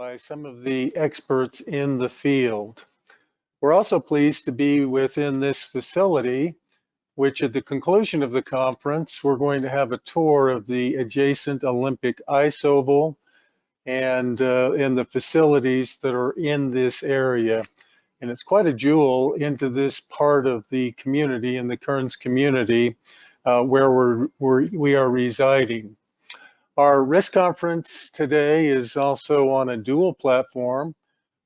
by some of the experts in the field. We're also pleased to be within this facility, which at the conclusion of the conference, we're going to have a tour of the adjacent Olympic ice oval and in the facilities that are in this area. And it's quite a jewel into this part of the community, in the Kearns community, where we are residing. Our risk conference today is also on a dual platform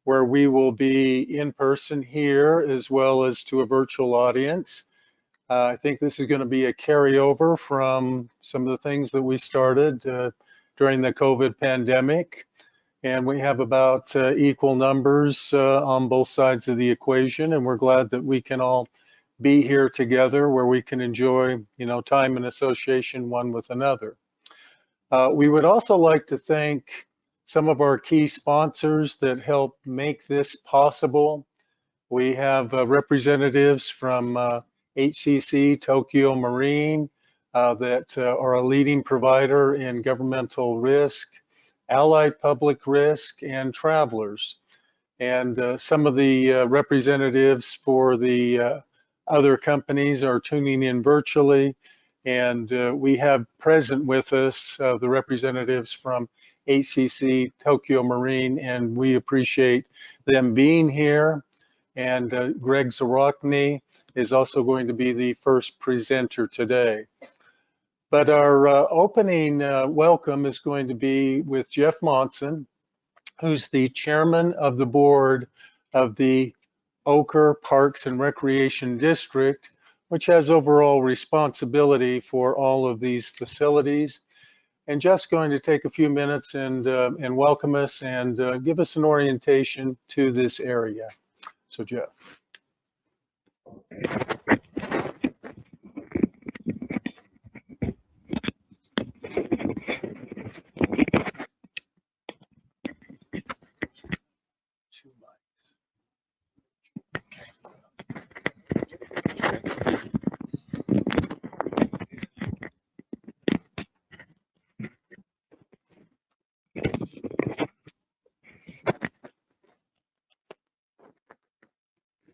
where we will be in person here as well as to a virtual audience. I think this is going to be a carryover from some of the things that we started during the COVID pandemic. And we have about equal numbers on both sides of the equation. And we're glad that we can all be here together where we can enjoy, time in association one with another. We would also like to thank some of our key sponsors that help make this possible. We have representatives from HCC Tokyo Marine that are a leading provider in governmental risk, allied public risk, and travelers. And some of the representatives for the other companies are tuning in virtually. And we have present with us the representatives from HCC Tokyo Marine, and we appreciate them being here. And Greg Zarotney is also going to be the first presenter today. But our opening welcome is going to be with Jeff Monson, who's the chairman of the board of the Oker Parks and Recreation District, which has overall responsibility for all of these facilities. And Jeff's going to take a few minutes and welcome us and give us an orientation to this area. So Jeff.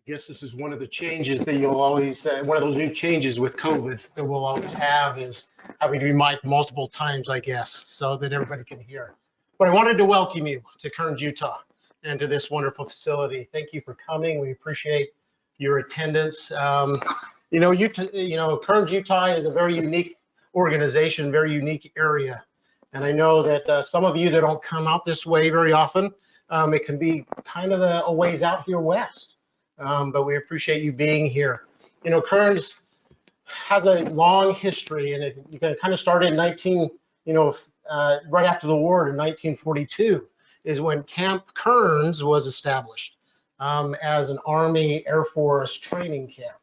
I guess this is one of the changes that you'll always, one of those new changes with COVID that we'll always have is having to be mic'd multiple times, I guess, so that everybody can hear. But I wanted to welcome you to Kearns, Utah, and to this wonderful facility. Thank you for coming. We appreciate your attendance. Kearns, Utah is a very unique organization, very unique area. And I know that some of you that don't come out this way very often, it can be kind of a ways out here west. But we appreciate you being here. Kearns has a long history, and it kind of started in right after the war in 1942 is when Camp Kearns was established as an Army Air Force training camp.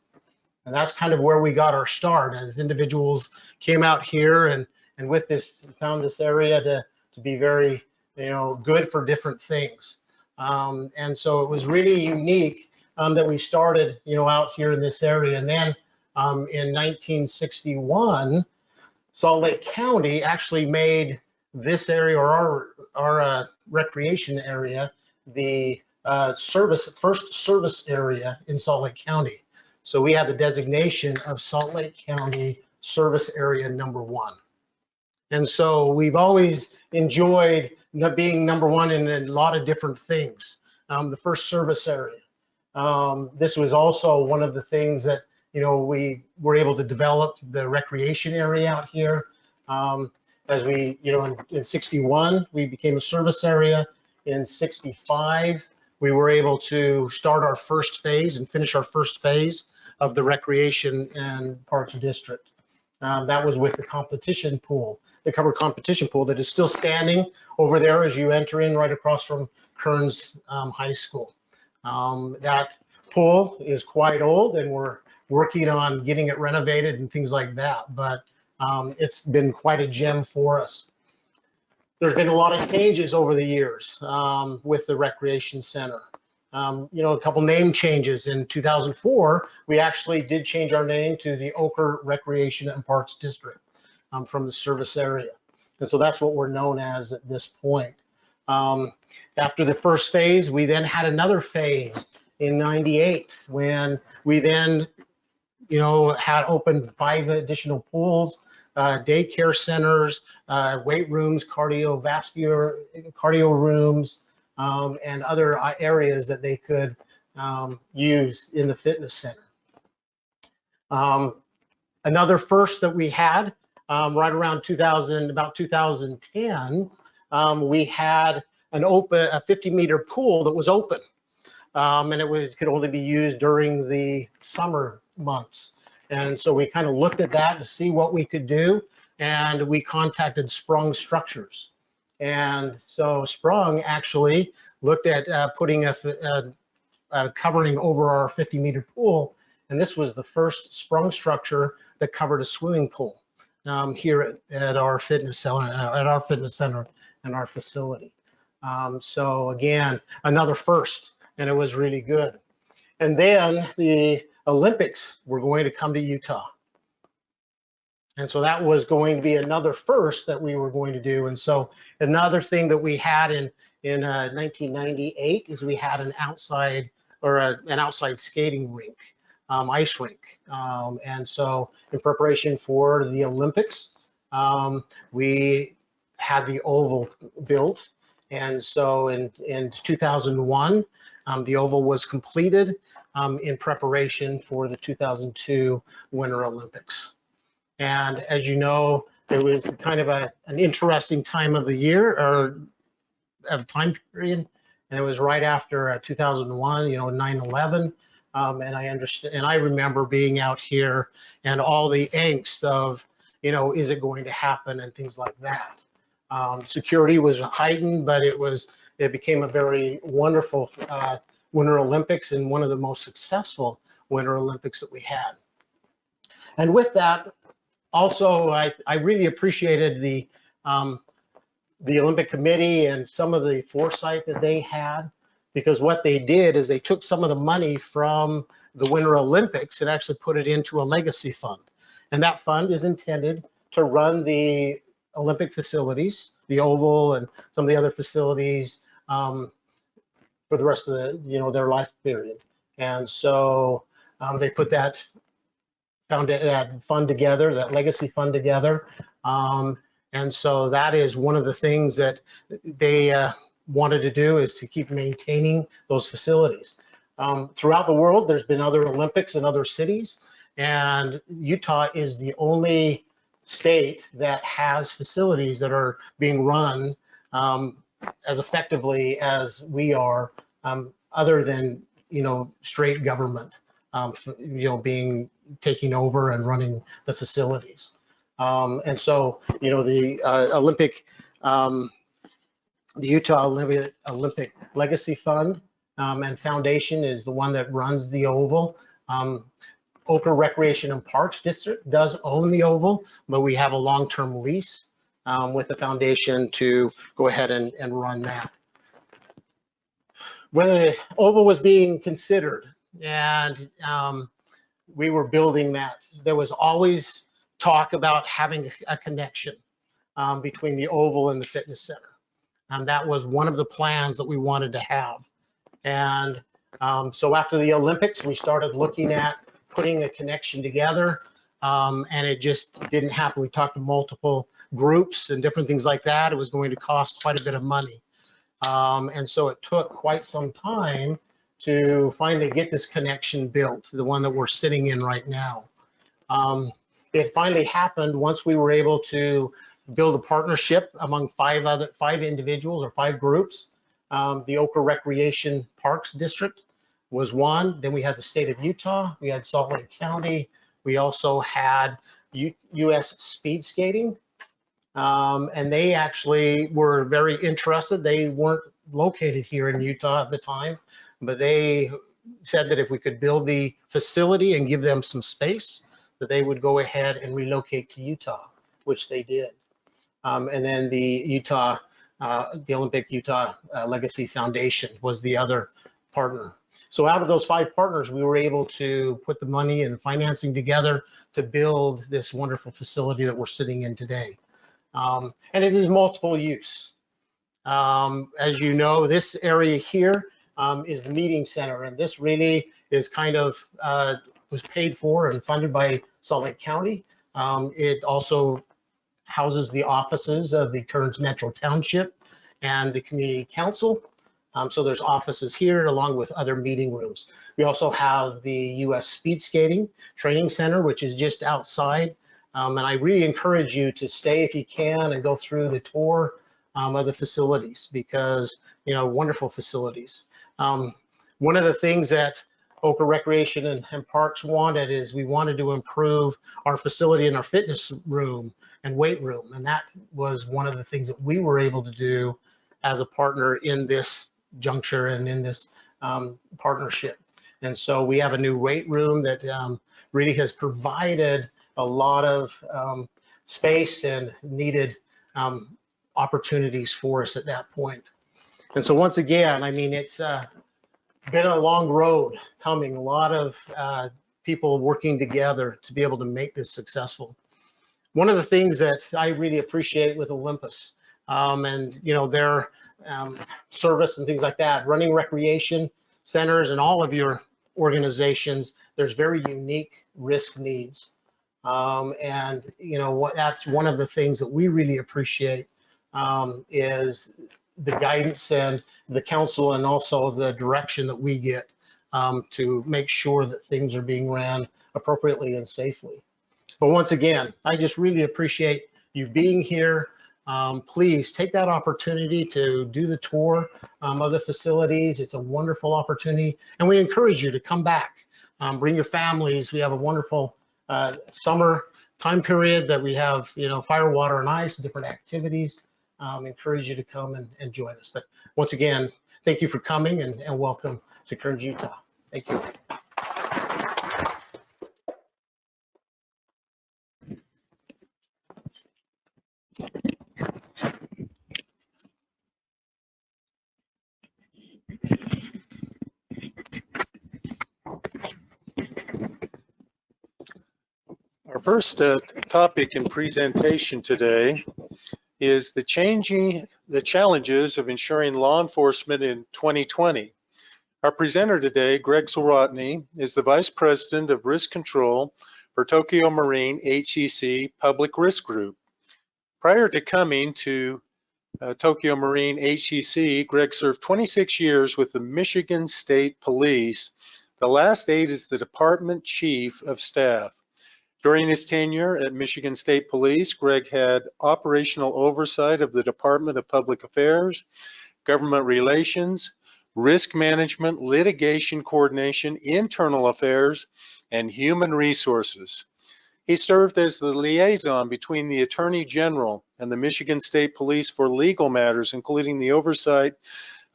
And that's kind of where we got our start as individuals came out here and with this, found this area to be very, good for different things. And so it was really unique that we started, out here in this area. And then in 1961, Salt Lake County actually made this area, or our recreation area, the first service area in Salt Lake County. So we have the designation of Salt Lake County Service Area #1. And so we've always enjoyed being #1 in a lot of different things. The first service area. This was also one of the things that, we were able to develop the recreation area out here. As we, in 61, we became a service area. In 65, we were able to start our first phase and finish our first phase of the recreation and parks district. That was with the competition pool, the covered competition pool that is still standing over there as you enter in right across from Kearns High School. That pool is quite old and we're working on getting it renovated and things like that, but it's been quite a gem for us. There's been a lot of changes over the years with the recreation center. A couple name changes. In 2004, we actually did change our name to the Oker Recreation and Parks District from the service area. And so that's what we're known as at this point. After the first phase, we then had another phase in '98 when we then, had opened 5 additional pools, daycare centers, weight rooms, cardio rooms, and other areas that they could use in the fitness center. Another first that we had right around 2010, we had a 50-meter pool that was open, and could only be used during the summer months. And so we kind of looked at that to see what we could do, and we contacted Sprung Structures. And so Sprung actually looked at putting a covering over our 50-meter pool, and this was the first Sprung structure that covered a swimming pool here at our fitness center and our facility. So again, another first, and it was really good. And then the Olympics were going to come to Utah. And so that was going to be another first that we were going to do. And so another thing that we had in 1998 is we had an outside skating rink, ice rink. And so in preparation for the Olympics, we had the oval built. And so in 2001, the oval was completed in preparation for the 2002 Winter Olympics. And as you know, it was kind of an interesting time of the year, or of time period. And it was right after 2001, 9/11. And I understand, and I remember being out here and all the angst of, is it going to happen and things like that. Security was heightened, but it became a very wonderful Winter Olympics, and one of the most successful Winter Olympics that we had. And with that, also, I really appreciated the Olympic Committee and some of the foresight that they had, because what they did is they took some of the money from the Winter Olympics and actually put it into a legacy fund. And that fund is intended to run the Olympic facilities, the Oval and some of the other facilities for the rest of their life period. And so they put that fund together, that legacy fund together. And so that is one of the things that they wanted to do, is to keep maintaining those facilities. Throughout the world, there's been other Olympics in other cities, and Utah is the only state that has facilities that are being run as effectively as we are, other than, straight government, taking over and running the facilities. And so, the Utah Olympic Legacy Fund and Foundation is the one that runs the Oval. Oka Recreation and Parks District does own the Oval, but we have a long-term lease with the foundation to go ahead and run that. When the Oval was being considered and we were building that, there was always talk about having a connection between the Oval and the fitness center. And that was one of the plans that we wanted to have. And so after the Olympics, we started looking at putting a connection together, and it just didn't happen. We talked to multiple groups and different things like that. It was going to cost quite a bit of money. And so it took quite some time to finally get this connection built, the one that we're sitting in right now. It finally happened once we were able to build a partnership among 5 individuals or 5 groups. The Oka Recreation Parks District was one. Then we had the state of Utah. We had Salt Lake County. We also had U.S. Speed Skating. And they actually were very interested. They weren't located here in Utah at the time, but they said that if we could build the facility and give them some space, that they would go ahead and relocate to Utah, which they did. And then the Olympic Utah Legacy Foundation was the other partner. So out of those 5 partners, we were able to put the money and financing together to build this wonderful facility that we're sitting in today. And it is multiple use. As you know, this area here is the meeting center, and this really is kind of was paid for and funded by Salt Lake County. It also houses the offices of the Kearns Metro Township and the Community Council. So there's offices here along with other meeting rooms. We also have the U.S. Speed Skating Training Center, which is just outside. And I really encourage you to stay if you can and go through the tour of the facilities, because, you know, wonderful facilities. One of the things that Oka Recreation and Parks wanted is we wanted to improve our facility in our fitness room and weight room. And that was one of the things that we were able to do as a partner in this juncture and in this partnership. And so we have a new weight room that really has provided a lot of space and needed opportunities for us at that point. And so once again, I mean, it's been a long road coming, a lot of people working together to be able to make this successful. One of the things that I really appreciate with Olympus and, you know, their service and things like that, running recreation centers and all of your organizations, there's very unique risk needs. And, you know, that's one of the things that we really appreciate is the guidance and the counsel and also the direction that we get to make sure that things are being ran appropriately and safely. But once again, I just really appreciate you being here. Please take that opportunity to do the tour of the facilities. It's a wonderful opportunity, and we encourage you to come back. Bring your families. We have a wonderful summer time period that we have, you know, fire, water, and ice, different activities. Encourage you to come and join us. But once again, thank you for coming and welcome to Kearns, Utah. Thank you. Our first topic and presentation today is the challenges of ensuring law enforcement in 2020. Our presenter today, Greg Zarotney, is the Vice President of Risk Control for Tokyo Marine HCC Public Risk Group. Prior to coming to Tokyo Marine HCC, Greg served 26 years with the Michigan State Police. The last 8 as the Department Chief of Staff. During his tenure at Michigan State Police, Greg had operational oversight of the Department of Public Affairs, Government Relations, Risk Management, Litigation Coordination, Internal Affairs, and Human Resources. He served as the liaison between the Attorney General and the Michigan State Police for legal matters, including the oversight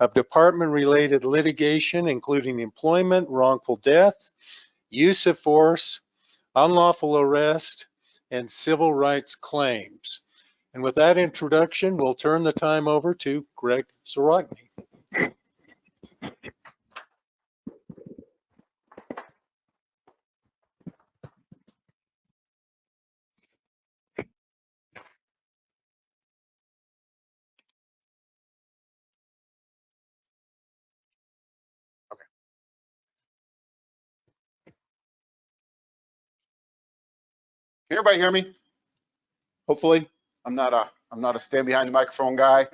of department-related litigation, including employment, wrongful death, use of force, unlawful arrest, and civil rights claims. And with that introduction, we'll turn the time over to Greg Zarotney. Can everybody hear me? Hopefully, I'm not a stand behind the microphone guy.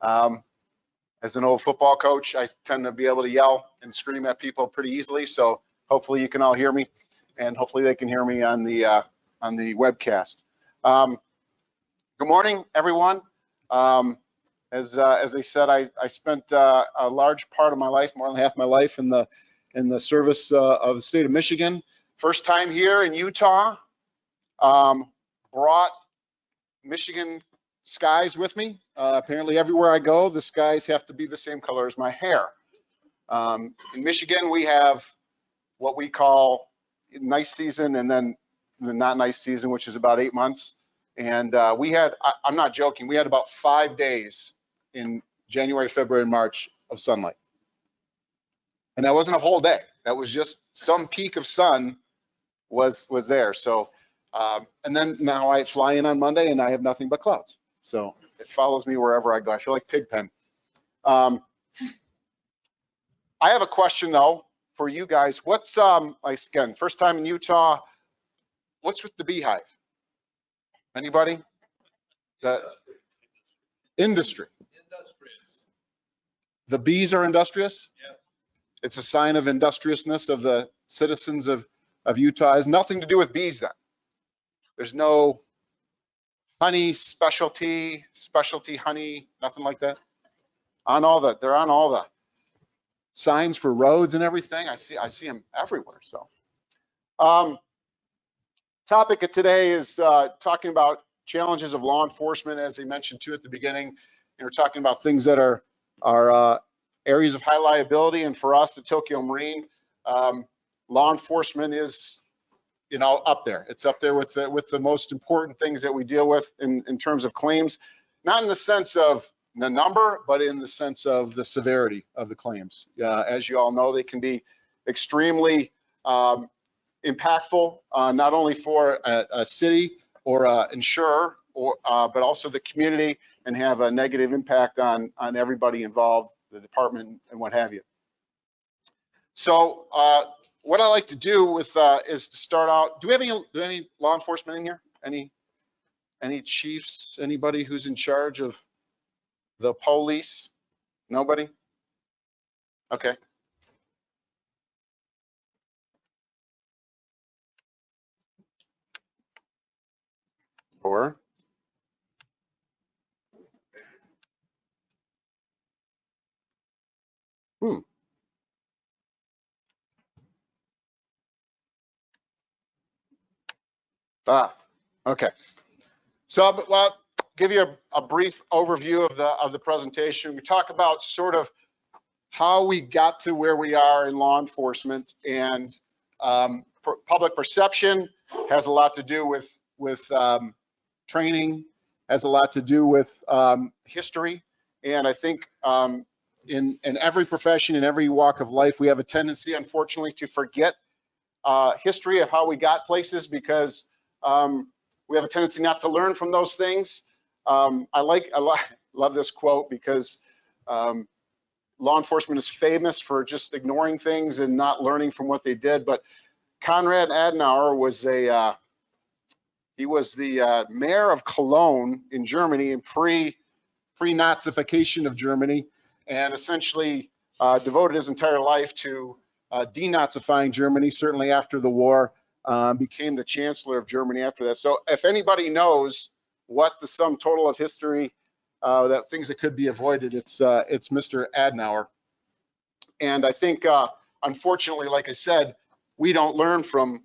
As an old football coach, I tend to be able to yell and scream at people pretty easily. So hopefully you can all hear me, and hopefully they can hear me on the webcast. Good morning, everyone. As I said, I spent a large part of my life, more than half my life, in the service of the state of Michigan. First time here in Utah. Brought Michigan skies with me. Apparently everywhere I go, the skies have to be the same color as my hair. In Michigan, we have what we call nice season and then the not nice season, which is about 8 months. And we had, I'm not joking, we had about 5 days in January, February, and March of sunlight. And that wasn't a whole day. That was just some peak of sun was there. So and then now I fly in on Monday and I have nothing but clouds. So it follows me wherever I go. I feel like Pigpen I have a question though for you guys. What's like again, first time in Utah? What's with the beehive? Anybody? The industry. The bees are industrious? Yeah. It's a sign of industriousness of the citizens of Utah. It has nothing to do with bees then. There's no honey specialty honey, nothing like that. They're on all the signs for roads and everything. I see them everywhere. So, topic of today is talking about challenges of law enforcement, as I mentioned too at the beginning. And we're talking about things that are areas of high liability, and for us at Tokyo Marine, law enforcement is, you know, up there. It's up there with the most important things that we deal with in terms of claims, not in the sense of the number, but in the sense of the severity of the claims. As you all know, they can be extremely impactful, not only for a city or an insurer, but also the community, and have a negative impact on everybody involved, the department and what have you. So what I like to do with is to start out. Do we have any law enforcement in here? Any chiefs? Anybody who's in charge of the police? Nobody? Okay. Or okay. So, well, give you a brief overview of the presentation. We talk about sort of how we got to where we are in law enforcement, and public perception has a lot to do with training, has a lot to do with history, and I think in every profession, in every walk of life, we have a tendency, unfortunately, to forget history of how we got places, because we have a tendency not to learn from those things. I love this quote, because law enforcement is famous for just ignoring things and not learning from what they did. But Konrad Adenauer was he was the mayor of Cologne in Germany in pre-Nazification of Germany, and essentially devoted his entire life to denazifying Germany, certainly after the war. Became the chancellor of Germany after that. So if anybody knows what the sum total of history, that things that could be avoided, it's Mr. Adenauer. And I think, unfortunately, like I said, we don't learn from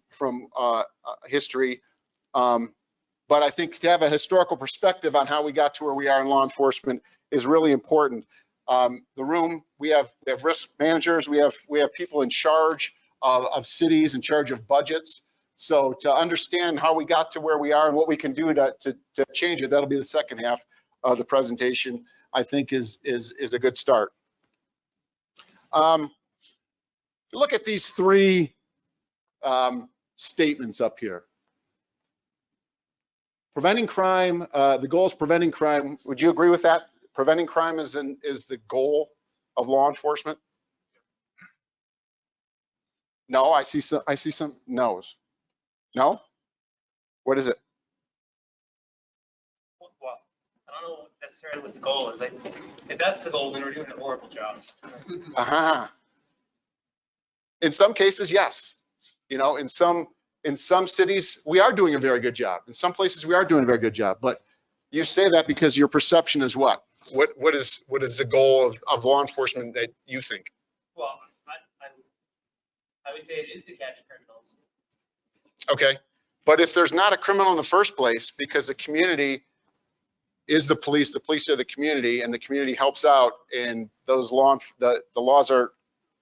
history. But I think to have a historical perspective on how we got to where we are in law enforcement is really important. The room, we have risk managers, we have people in charge of cities, in charge of budgets. So to understand how we got to where we are and what we can do to change it, that'll be the second half of the presentation, I think is a good start. Look at these three statements up here. Preventing crime, the goal is preventing crime. Would you agree with that? Preventing crime is the goal of law enforcement? No, I see some no's. No? What is it? Well, I don't know necessarily what the goal is. If that's the goal, then we're doing a horrible job. In some cases, yes. You know, in some cities, we are doing a very good job. In some places, we are doing a very good job. But you say that because your perception is what? What is the goal of law enforcement that you think? Well, I would say it is to catch criminals. Okay, but if there's not a criminal in the first place, because the community is the police are the community, and the community helps out, and those the laws are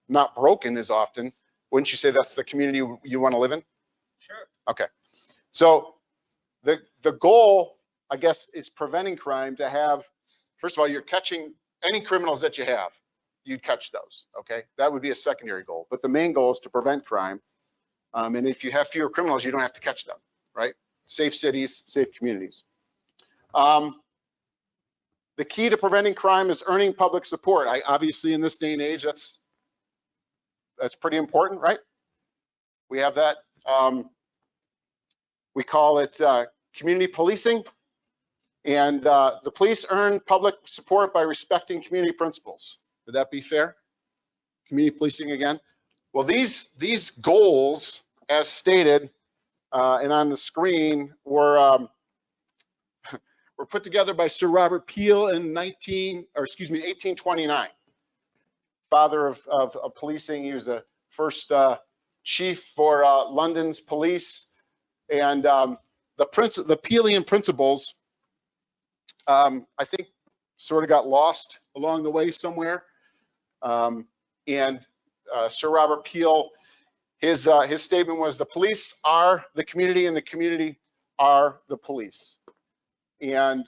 not broken as often, wouldn't you say that's the community you want to live in? Sure. Okay, so the goal, I guess, is preventing crime. To have, first of all, you're catching any criminals that you have, you'd catch those. Okay, that would be a secondary goal, but the main goal is to prevent crime. And if you have fewer criminals, you don't have to catch them, right? Safe cities, safe communities. The key to preventing crime is earning public support. Obviously in this day and age, that's pretty important, right? We have that. We call it community policing. And the police earn public support by respecting community principles. Would that be fair? Community policing again. Well, these goals, as stated and on the screen, were put together by Sir Robert Peel in 1829. Father of policing. He was the first chief for London's police. And the Peelian principles, I think, sort of got lost along the way somewhere. Sir Robert Peel, his statement was, the police are the community and the community are the police. And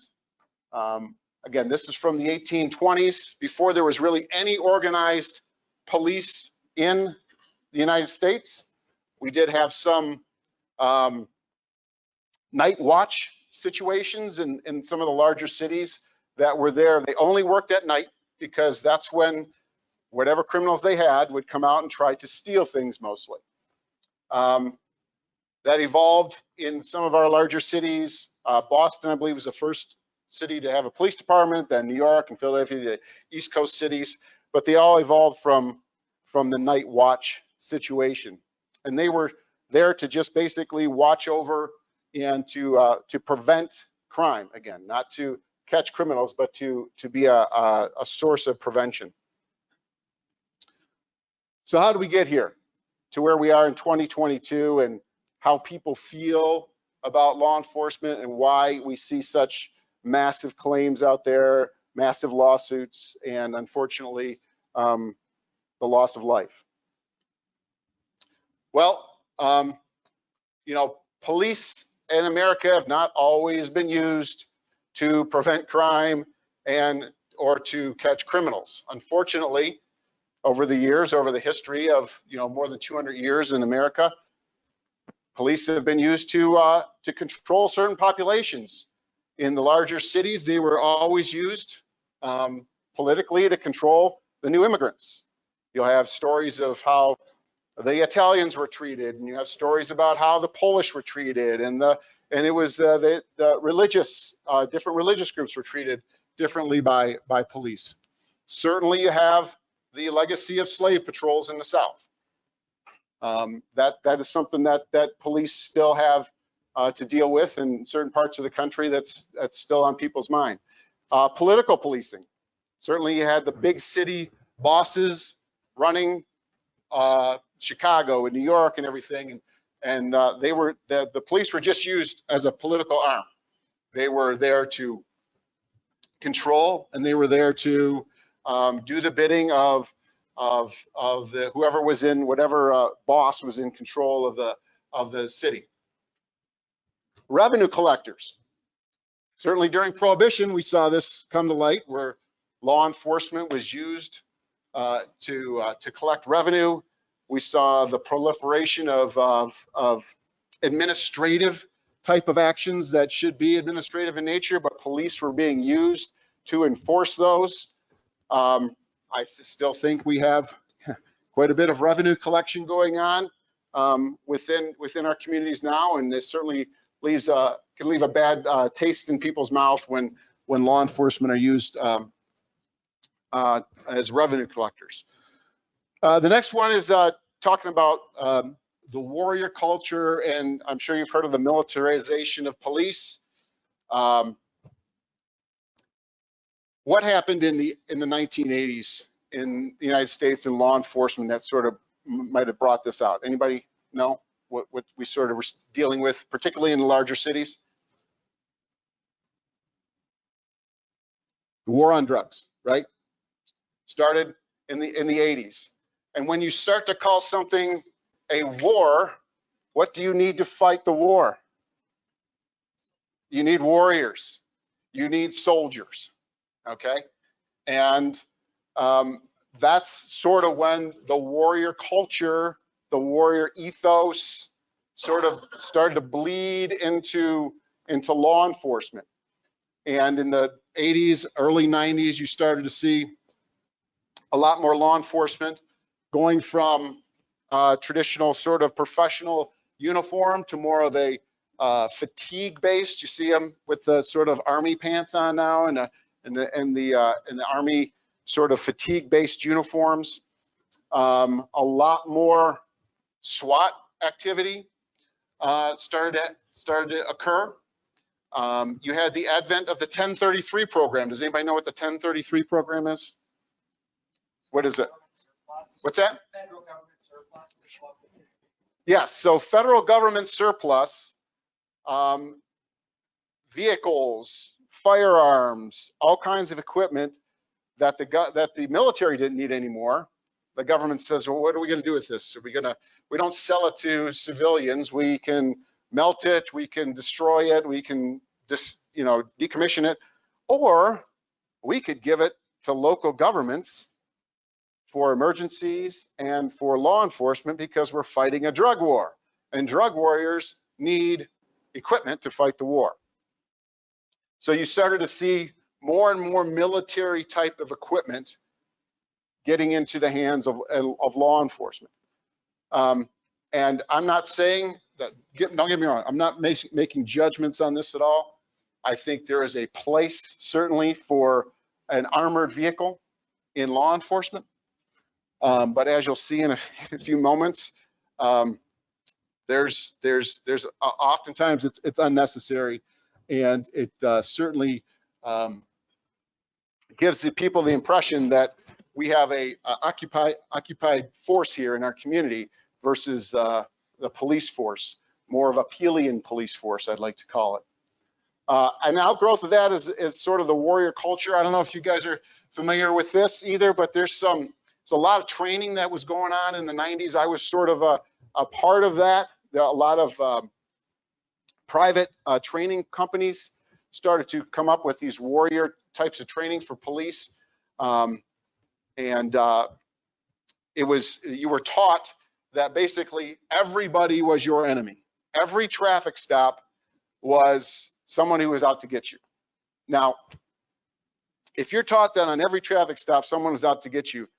again, this is from the 1820s, before there was really any organized police in the United States. We did have some night watch situations in some of the larger cities that were there. They only worked at night because that's when whatever criminals they had would come out and try to steal things mostly. That evolved in some of our larger cities. Boston, I believe, was the first city to have a police department, then New York and Philadelphia, the East Coast cities, but they all evolved from the night watch situation. And they were there to just basically watch over and to prevent crime, again, not to catch criminals, but to be a source of prevention. So how do we get here to where we are in 2022 and how people feel about law enforcement and why we see such massive claims out there, massive lawsuits, and unfortunately, the loss of life? Well, police in America have not always been used to prevent crime or to catch criminals. Unfortunately, over the years, over the history of more than 200 years in America, police have been used to control certain populations. In the larger cities, they were always used politically to control the new immigrants. You'll have stories of how the Italians were treated, and you have stories about how the Polish were treated, and it was the religious, different religious groups were treated differently by police. Certainly, you have the legacy of slave patrols in the South. That is something that police still have to deal with in certain parts of the country. That's still on people's mind. Political policing. Certainly, you had the big city bosses running Chicago and New York and everything, and the police were just used as a political arm. They were there to control, and they were there to do the bidding of whoever was in, whatever boss was in control of the city. Revenue collectors. Certainly during Prohibition, we saw this come to light, where law enforcement was used to collect revenue. We saw the proliferation of administrative type of actions that should be administrative in nature, but police were being used to enforce those. I still think we have quite a bit of revenue collection going on within our communities now, and it certainly can leave a bad taste in people's mouth when law enforcement are used as revenue collectors. The next one is talking about the warrior culture, and I'm sure you've heard of the militarization of police. What happened in the 1980s in the United States in law enforcement that sort of might have brought this out? Anybody know what we sort of were dealing with, particularly in the larger cities? The war on drugs, right? Started in the 80s. And when you start to call something a war, what do you need to fight the war? You need warriors. You need soldiers. Okay, and that's sort of when the warrior culture, the warrior ethos, sort of started to bleed into law enforcement. And in the 80s, early 90s, you started to see a lot more law enforcement going from traditional sort of professional uniform to more of a fatigue based. You see them with the sort of army pants on now and the army sort of fatigue based uniforms. A lot more SWAT activity started to occur. You had the advent of the 1033 program. Does anybody know what the 1033 program is? What is it? What's that? Federal government surplus. Yes, so federal government surplus, vehicles, firearms, all kinds of equipment that the military didn't need anymore. The government says, well, what are we going to do with this? We don't sell it to civilians. We can melt it, we can destroy it, we can just, decommission it, or we could give it to local governments for emergencies and for law enforcement because we're fighting a drug war, and drug warriors need equipment to fight the war. So you started to see more and more military type of equipment getting into the hands of law enforcement. And I'm not saying that, don't get me wrong, I'm not making judgments on this at all. I think there is a place certainly for an armored vehicle in law enforcement. But as you'll see in a few moments, there's oftentimes it's unnecessary, and it certainly gives the people the impression that we have a occupied force here in our community versus the police force, more of a Pelian police force, I'd like to call it. An outgrowth of that is sort of the warrior culture. I don't know if you guys are familiar with this either, but there's a lot of training that was going on in the 90s. I was sort of a part of that. There are a lot of private training companies started to come up with these warrior types of training for police. You were taught that basically everybody was your enemy. Every traffic stop was someone who was out to get you. Now, if you're taught that on every traffic stop someone was out to get you,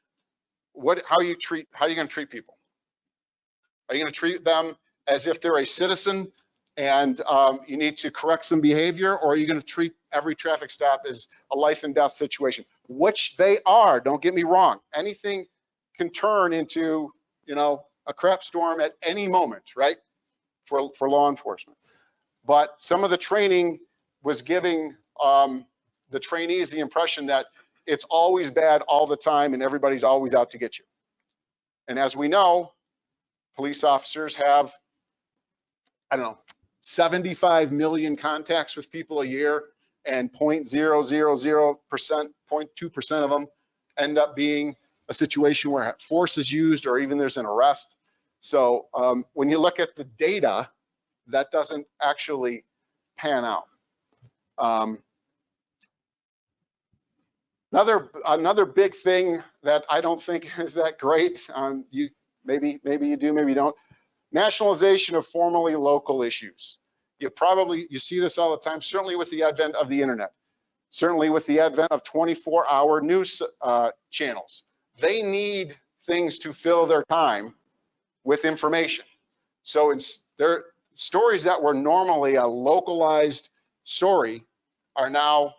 how are you going to treat people? Are you going to treat them as if they're a citizen and you need to correct some behavior, or are you going to treat every traffic stop as a life and death situation? Which they are, don't get me wrong. Anything can turn into, a crap storm at any moment, right? For law enforcement. But some of the training was giving the trainees the impression that it's always bad all the time and everybody's always out to get you. And as we know, police officers have, 75 million contacts with people a year, and 0.000%, 0.2% of them end up being a situation where force is used or even there's an arrest. So when you look at the data, that doesn't actually pan out. Another big thing that I don't think is that great, maybe you do, maybe you don't, nationalization of formerly local issues. You see this all the time, certainly with the advent of the internet, certainly with the advent of 24-hour news channels. They need things to fill their time with information. So their stories that were normally a localized story are now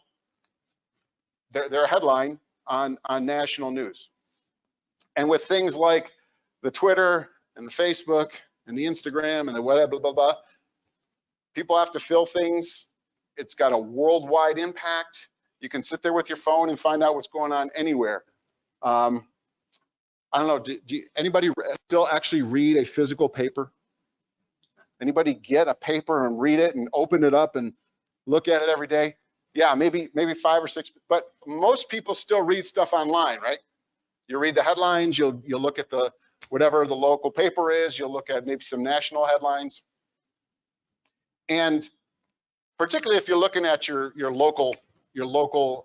their headline on national news. And with things like the Twitter and the Facebook and the Instagram and the whatever, blah, blah, blah, people have to fill things. It's got a worldwide impact. You can sit there with your phone and find out what's going on anywhere. I don't know, do anybody still actually read a physical paper? Anybody get a paper and read it and open it up and look at it every day? Yeah, maybe 5 or 6, but most people still read stuff online, right? You read the headlines, you'll look at whatever the local paper is, you'll look at maybe some national headlines. And particularly if you're looking at your local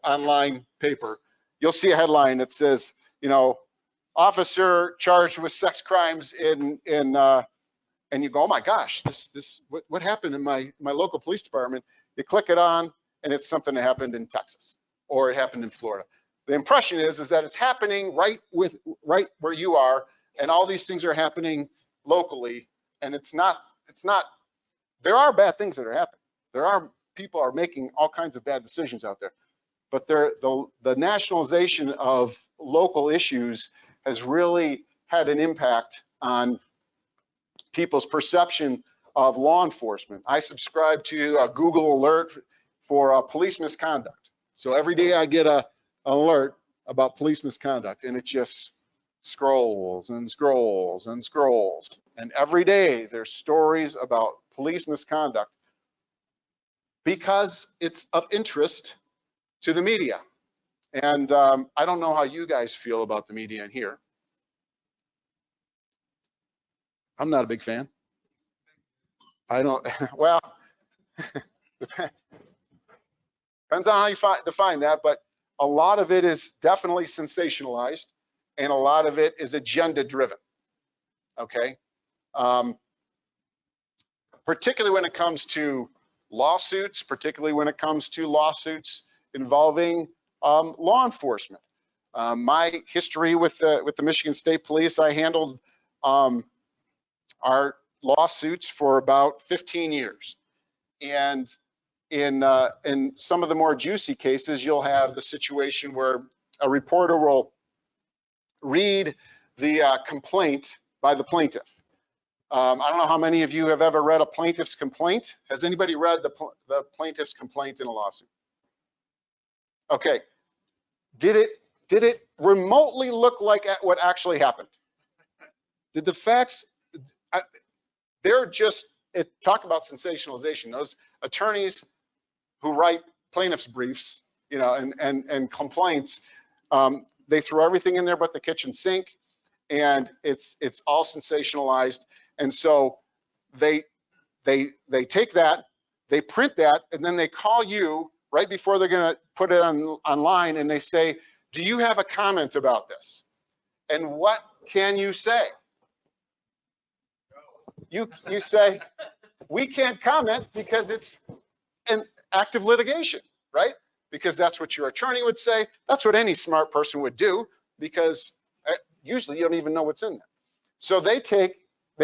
online paper, you'll see a headline that says, officer charged with sex crimes and you go, oh my gosh, what happened in my local police department? You click it on, and it's something that happened in Texas or it happened in Florida. The impression is that it's happening right where you are, and all these things are happening locally, and it's not, there are bad things that are happening. There are people are making all kinds of bad decisions out there, but the nationalization of local issues has really had an impact on people's perception of law enforcement. I subscribe to a Google alert for police misconduct. So every day I get an alert about police misconduct, and it just scrolls and scrolls and scrolls. And every day there's stories about police misconduct because it's of interest to the media. And I don't know how you guys feel about the media in here. I'm not a big fan. I don't, well, depends on how you define that, but a lot of it is definitely sensationalized, and a lot of it is agenda driven, okay? Particularly when it comes to lawsuits, involving law enforcement. My history with the Michigan State Police, I handled our lawsuits for about 15 years. And in some of the more juicy cases, you'll have the situation where a reporter will read the complaint by the plaintiff. I don't know how many of you have ever read a plaintiff's complaint. Has anybody read the plaintiff's complaint in a lawsuit? Okay. Did it remotely look like what actually happened? Did the facts, they're just, talk about sensationalization. Those attorneys who write plaintiff's briefs, you know, and complaints, they throw everything in there but the kitchen sink, and it's all sensationalized. And so they take that, they print that, and then they call you right before they're going to put it online, and they say, do you have a comment about this? And what can you say? You say, we can't comment because it's an active litigation, right? Because that's what your attorney would say. That's what any smart person would do, because usually you don't even know what's in there. So they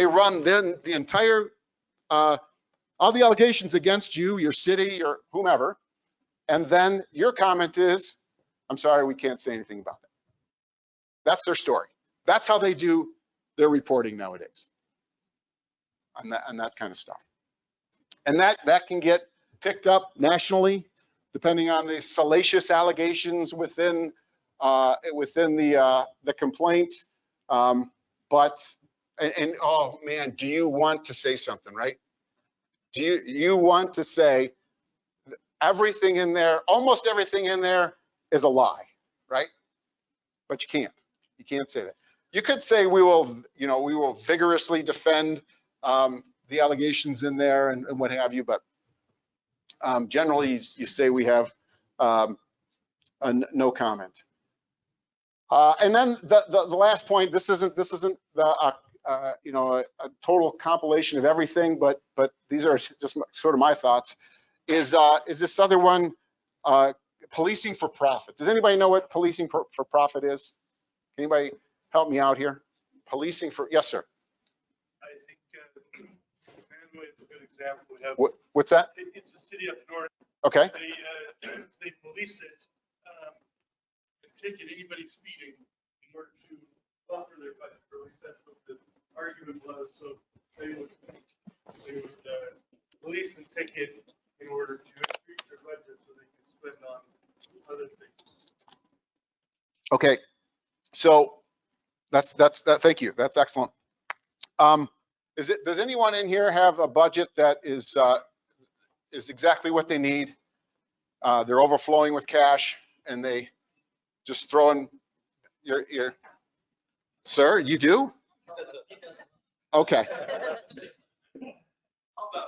run then the entire, all the allegations against you, your city, or whomever, and then your comment is, I'm sorry, we can't say anything about that. That's their story. That's how they do their reporting nowadays on that kind of stuff. And that can get picked up nationally, depending on the salacious allegations within the complaints. But oh man, do you want to say something, right? Do you want to say everything in there, almost everything in there is a lie, right? But you can't. You can't say that. You could say we will vigorously defend the allegations in there and what have you, but generally you say we have no comment. And then the last point. This isn't a total compilation of everything, but these are just sort of my thoughts. Is this other one, policing for profit? Does anybody know what policing for profit is? Anybody help me out here? Policing for, yes, sir. I think Manway is a good example. We have, What's that? it's a city up north. Okay. They police it and ticket anybody speeding in order to buffer their budget. Or at least that's what the argument was. So they would police and ticket in order to increase their budget so they can spend on other things. Okay. So that's thank you. That's excellent. Does anyone in here have a budget that is exactly what they need? They're overflowing with cash and they just throw in your sir, you do? Okay.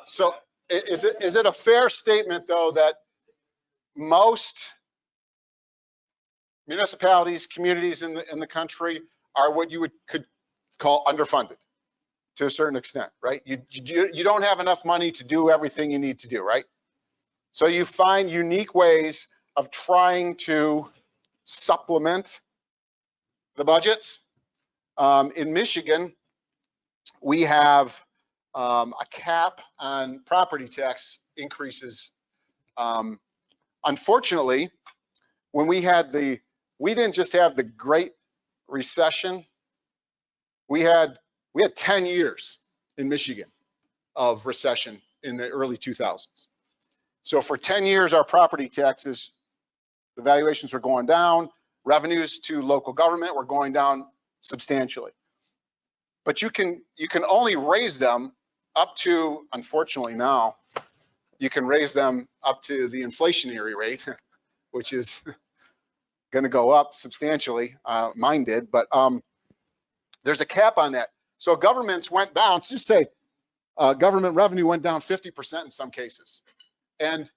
So is it a fair statement though that most municipalities, communities in the country are what you could call underfunded to a certain extent, right? You don't have enough money to do everything you need to do, right? So you find unique ways of trying to supplement the budgets. In Michigan, we have a cap on property tax increases. Unfortunately, when we didn't just have the Great Recession, we had 10 years in Michigan of recession in the early 2000s. So for 10 years, our property taxes, the valuations were going down, revenues to local government were going down substantially. But you can only raise them up to, unfortunately now, you can raise them up to the inflationary rate, which is going to go up substantially. Mine did, but there's a cap on that. So governments went down, let's just say government revenue went down 50% in some cases. And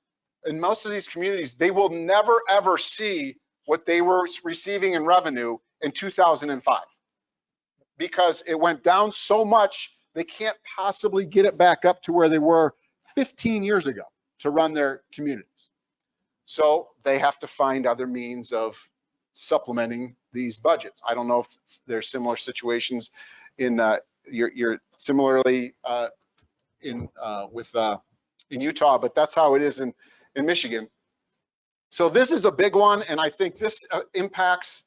in most of these communities, they will never, ever see what they were receiving in revenue in 2005 because it went down so much, they can't possibly get it back up to where they were 15 years ago to run their communities. So they have to find other means of supplementing these budgets. I don't know if there's similar situations in you're similarly in Utah, but that's how it is in Michigan. So this is a big one, and I think this impacts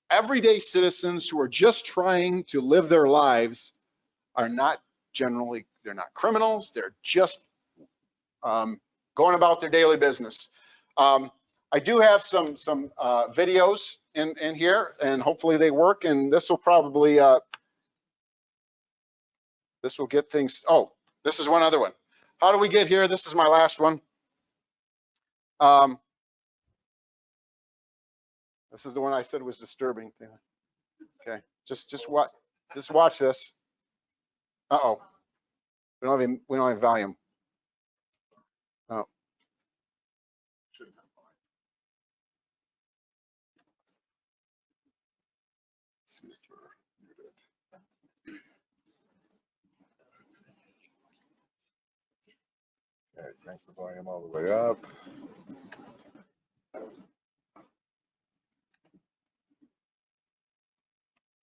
everyday citizens who are just trying to live their lives. They're not criminals. They're just going about their daily business. I do have some videos in here, and hopefully they work. And this will probably this will get things. Oh, this is one other one. How do we get here? This is my last one. This is the one I said was disturbing. Okay, just watch this. Uh-oh, we don't have volume. Oh. All right, crank the volume all the way up.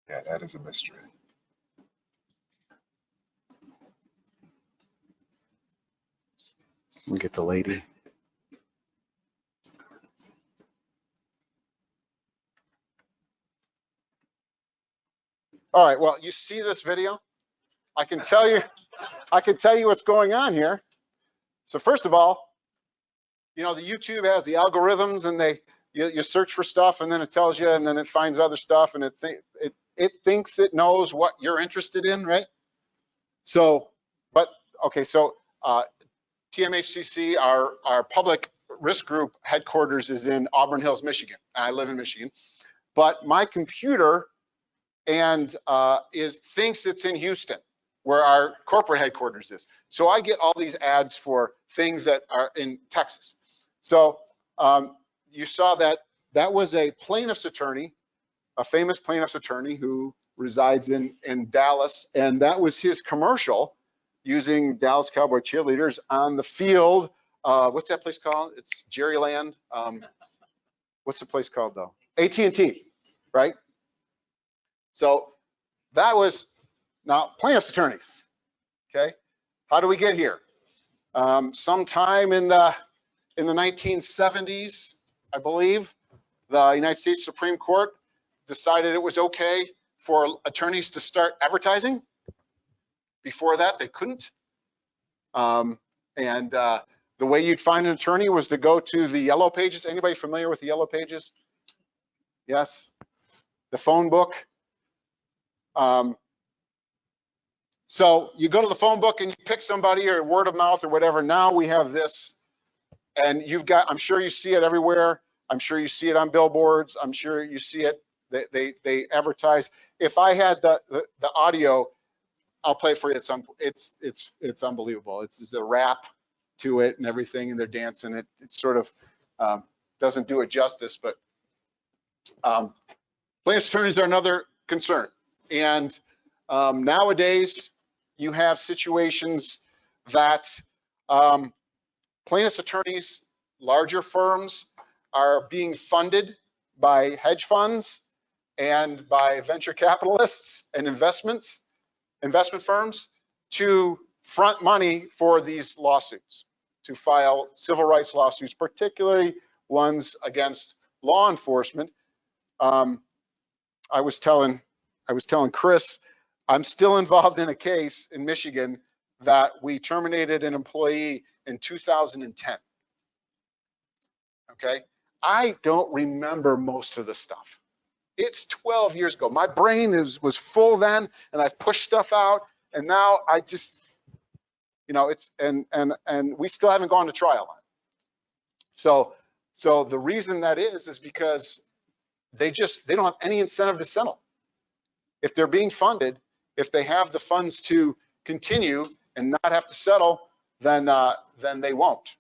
Yeah, that is a mystery. We get the lady. All right, well, you see this video? I can tell you what's going on here. So first of all, you know, the YouTube has the algorithms, and you search for stuff, and then it tells you, and then it finds other stuff, and it thinks it knows what you're interested in, right? So, but okay, so TMHCC, our public risk group headquarters is in Auburn Hills, Michigan. I live in Michigan, but my computer thinks it's in Houston, where our corporate headquarters is. So I get all these ads for things that are in Texas. So you saw that was a plaintiff's attorney, a famous plaintiff's attorney who resides in Dallas, and that was his commercial using Dallas Cowboy cheerleaders on the field. What's that place called? It's Jerryland. What's the place called though? AT&T, right? So that was now plaintiff's attorneys. Okay, how do we get here? Sometime in the 1970s, I believe, the United States Supreme Court decided it was okay for attorneys to start advertising. Before that, they couldn't. The way you'd find an attorney was to go to the Yellow Pages. Anybody familiar with the Yellow Pages? Yes. The phone book. So you go to the phone book and you pick somebody, or word of mouth or whatever. Now we have this, and I'm sure you see it everywhere. I'm sure you see it on billboards. I'm sure you see it. They advertise. If I had the audio, I'll play it for you. It's unbelievable. It's a rap to it and everything, and they're dancing. It sort of doesn't do it justice, but plaintiff's attorneys are another concern. And nowadays, you have situations that plaintiff's attorneys, larger firms are being funded by hedge funds and by venture capitalists and investment firms to front money for these lawsuits, to file civil rights lawsuits, particularly ones against law enforcement. I was telling Chris, I'm still involved in a case in Michigan that we terminated an employee in 2010. Okay, I don't remember most of the stuff. It's 12 years ago. My brain was full then, and I've pushed stuff out, and now I just, you know, it's and we still haven't gone to trial on it. So the reason that is because they don't have any incentive to settle. If they're being funded, if they have the funds to continue and not have to settle, then they won't.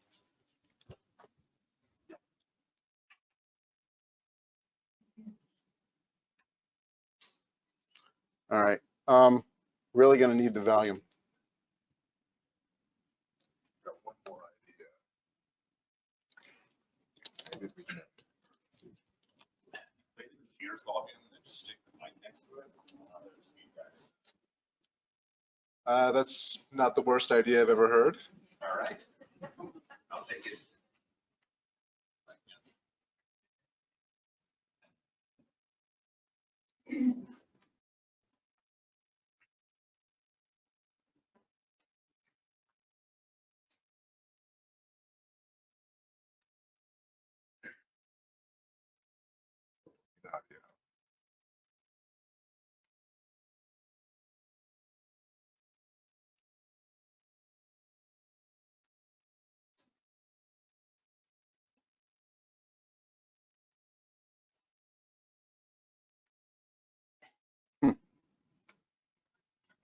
All right, really gonna need the volume. Got one more idea. Maybe we can- Computers log in and then just stick the mic next to it. There's feedback. That's not the worst idea I've ever heard. All right. I'll take it. Not yet.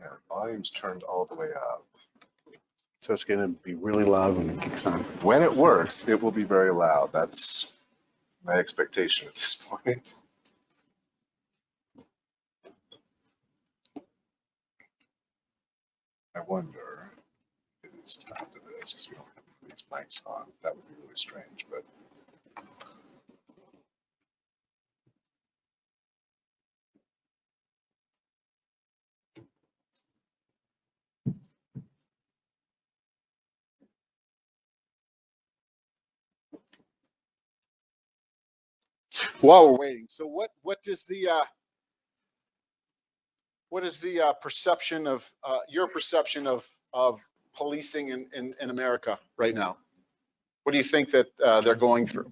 Yeah, volume's turned all the way up. So it's gonna be really loud when it kicks on. When it works, it will be very loud. That's my expectation at this point. I wonder if it's time to this because we don't have these mics on. That would be really strange, but While we're waiting, so what is the perception of your perception of policing in America right now? What do you think that they're going through?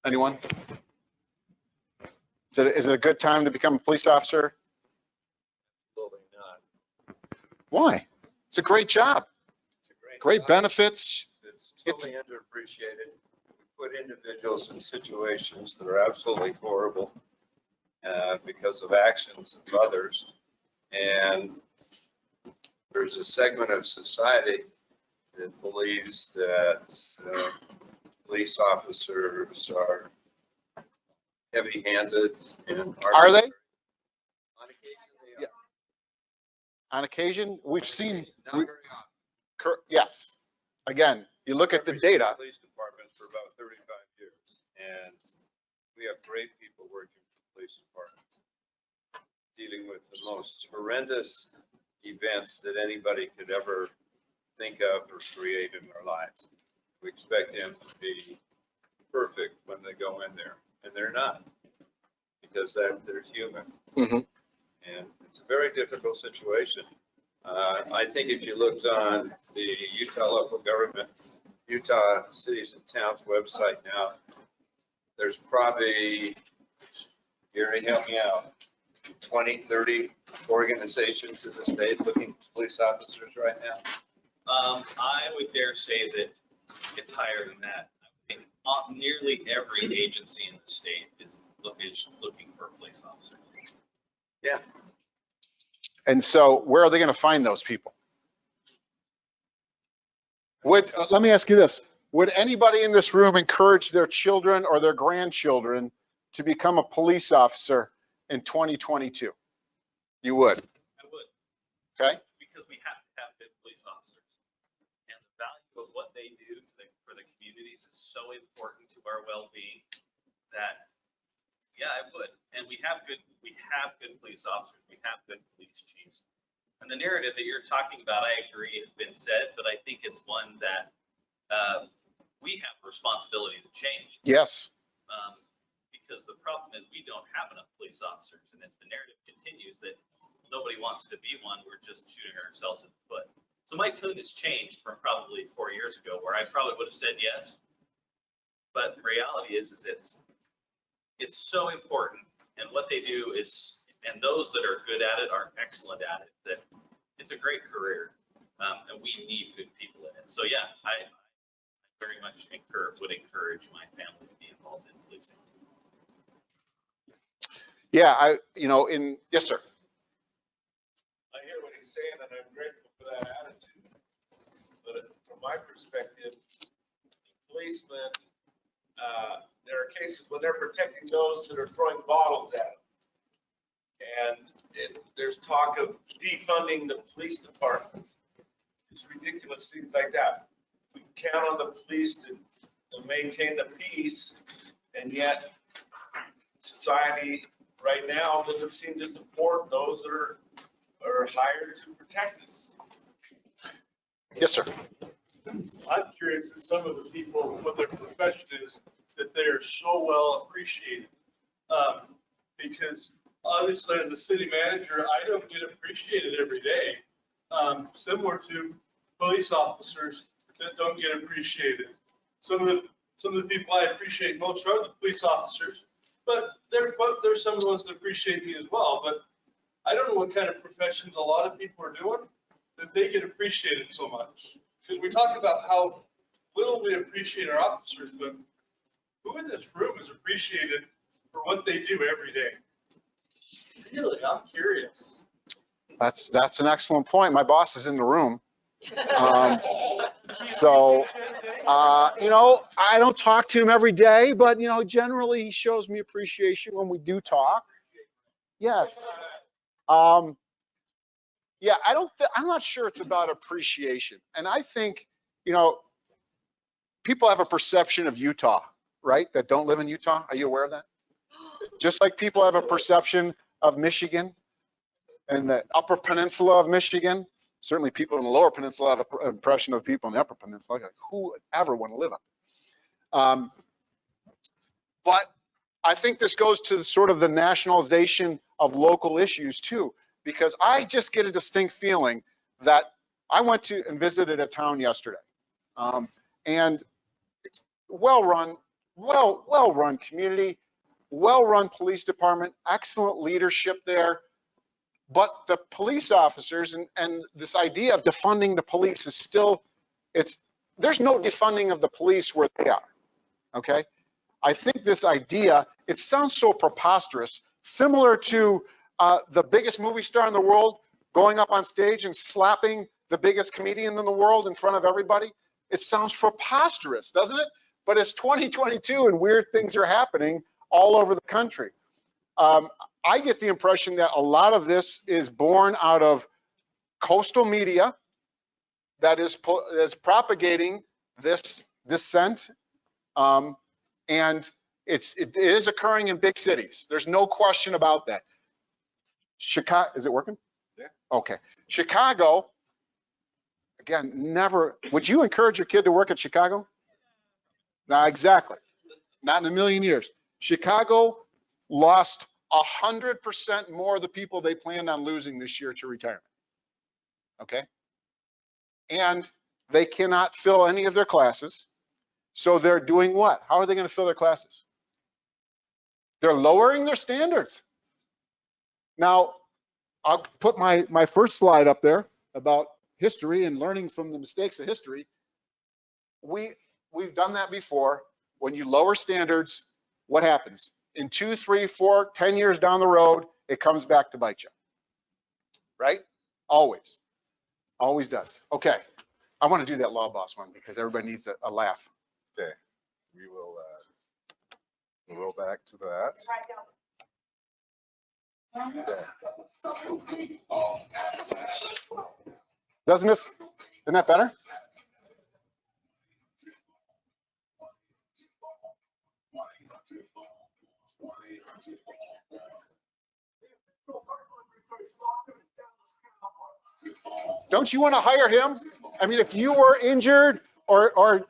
Anyone? Is it a good time to become a police officer? Absolutely not. Why? It's a great job. It's a Great job. benefits. It's totally underappreciated. We put individuals in situations that are absolutely horrible because of actions of others. And there's a segment of society that believes that police officers are heavy-handed and Are they? On occasion, they Yeah. On occasion, we've seen, Not very often. yes. Again, you look at the data. Police department for about 35 years, and we have great people working for police departments, dealing with the most horrendous events that anybody could ever think of or create in their lives. We expect them to be perfect when they go in there, and they're not, because they're human. Mhm. And it's a very difficult situation. I think if you looked on the Utah local government, Utah Cities and Towns website now, there's probably, Gary, help me out, 20, 30 organizations in the state looking for police officers right now. I would dare say that it's higher than that. I think nearly every agency in the state is looking for a police officer. Yeah. And so where are they going to find those people? Let me ask you this. Would anybody in this room encourage their children or their grandchildren to become a police officer in 2022? You would? I would, Okay. because we have to have good police officers. what they do for the communities is so important to our well-being that, yeah, I would. And we have good police officers. We have good police chiefs. And the narrative that you're talking about, I agree, has been said, but I think it's one that we have a responsibility to change. Yes. Because the problem is we don't have enough police officers. And if the narrative continues that nobody wants to be one, we're just shooting ourselves in the foot. So my tune has changed from probably 4 years ago, where I probably would have said yes. But the reality is it's so important. And what they do is, and those that are good at it are excellent at it, that it's a great career. And we need good people in it. So yeah, I very much would encourage my family to be involved in policing. Yeah, yes, sir. I hear what he's saying, and I'm grateful for that attitude. But from my perspective, policemen, there are cases when they're protecting those that are throwing bottles at them. And there's talk of defunding the police department. It's ridiculous, things like that. We count on the police to maintain the peace, and yet society right now doesn't seem to support those that are hired to protect us. Yes, sir. I'm curious that some of the people, what their profession is, that they are so well appreciated. Because obviously as a city manager, I don't get appreciated every day. Similar to police officers that don't get appreciated. Some of the people I appreciate most are the police officers, but there's some of the ones that appreciate me as well. But I don't know what kind of professions a lot of people are doing that they get appreciated so much. Because we talk about how little we appreciate our officers, but who in this room is appreciated for what they do every day? Really, I'm curious. That's an excellent point. My boss is in the room. So, I don't talk to him every day, but, generally he shows me appreciation when we do talk. Yes. Yeah, I'm not sure it's about appreciation. And I think, people have a perception of Utah, right? That don't live in Utah. Are you aware of that? Just like people have a perception of Michigan and the Upper Peninsula of Michigan. Certainly people in the Lower Peninsula have an impression of people in the Upper Peninsula. Like, who would ever want to live up there? But I think this goes to sort of the nationalization of local issues too, because I just get a distinct feeling that I went to and visited a town yesterday. And it's well-run community, well-run police department, excellent leadership there. But the police officers and this idea of defunding the police is still, there's no defunding of the police where they are, okay? I think this idea, it sounds so preposterous, similar to the biggest movie star in the world going up on stage and slapping the biggest comedian in the world in front of everybody. It sounds preposterous, doesn't it? But it's 2022 and weird things are happening all over the country. I get the impression that a lot of this is born out of coastal media that is propagating this dissent, and it is occurring in big cities. There's no question about that. Chicago, is it working? Yeah. Okay. Chicago, again, never. Would you encourage your kid to work at Chicago? No, exactly. Not in a million years. Chicago lost 100% more of the people they planned on losing this year to retirement. Okay. And they cannot fill any of their classes. So they're doing what? How are they going to fill their classes? They're lowering their standards. Now, I'll put my first slide up there about history and learning from the mistakes of history. We've done that before. When you lower standards, what happens? In 2, 3, 4, 10 years down the road, it comes back to bite you. Right? Always. Always does. Okay. I want to do that law boss one because everybody needs a laugh. Okay, we will roll back to that. Isn't that better? Don't you want to hire him? I mean, if you were injured or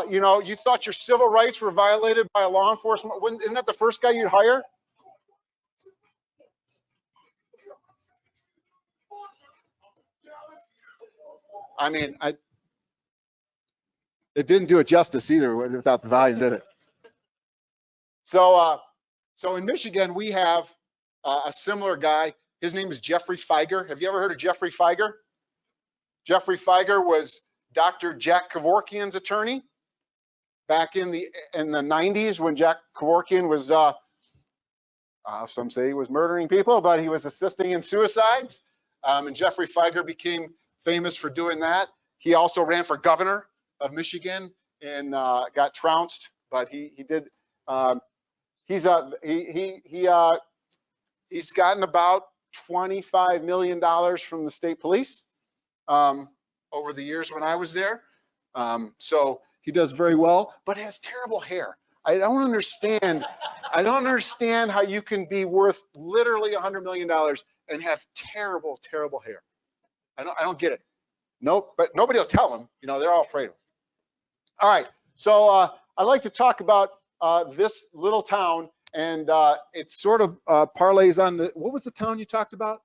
you know, you thought your civil rights were violated by a law enforcement, isn't that the first guy you'd hire? I mean, it didn't do it justice either without the volume, did it? So, so in Michigan, we have a similar guy. His name is Jeffrey Feiger. Have you ever heard of Jeffrey Feiger? Jeffrey Feiger was Dr. Jack Kevorkian's attorney back in the 90s when Jack Kevorkian was, some say he was murdering people, but he was assisting in suicides. And Jeffrey Feiger became famous for doing that. He also ran for governor of Michigan and got trounced, but he did. He's gotten about $25 million from the state police over the years when I was there. So he does very well, but has terrible hair. I don't understand how you can be worth literally $100 million and have terrible, terrible hair. I don't get it. Nope, but nobody will tell him. You know, they're all afraid of him. All right, so I'd like to talk about this little town, and it sort of parlays on the, what was the town you talked about?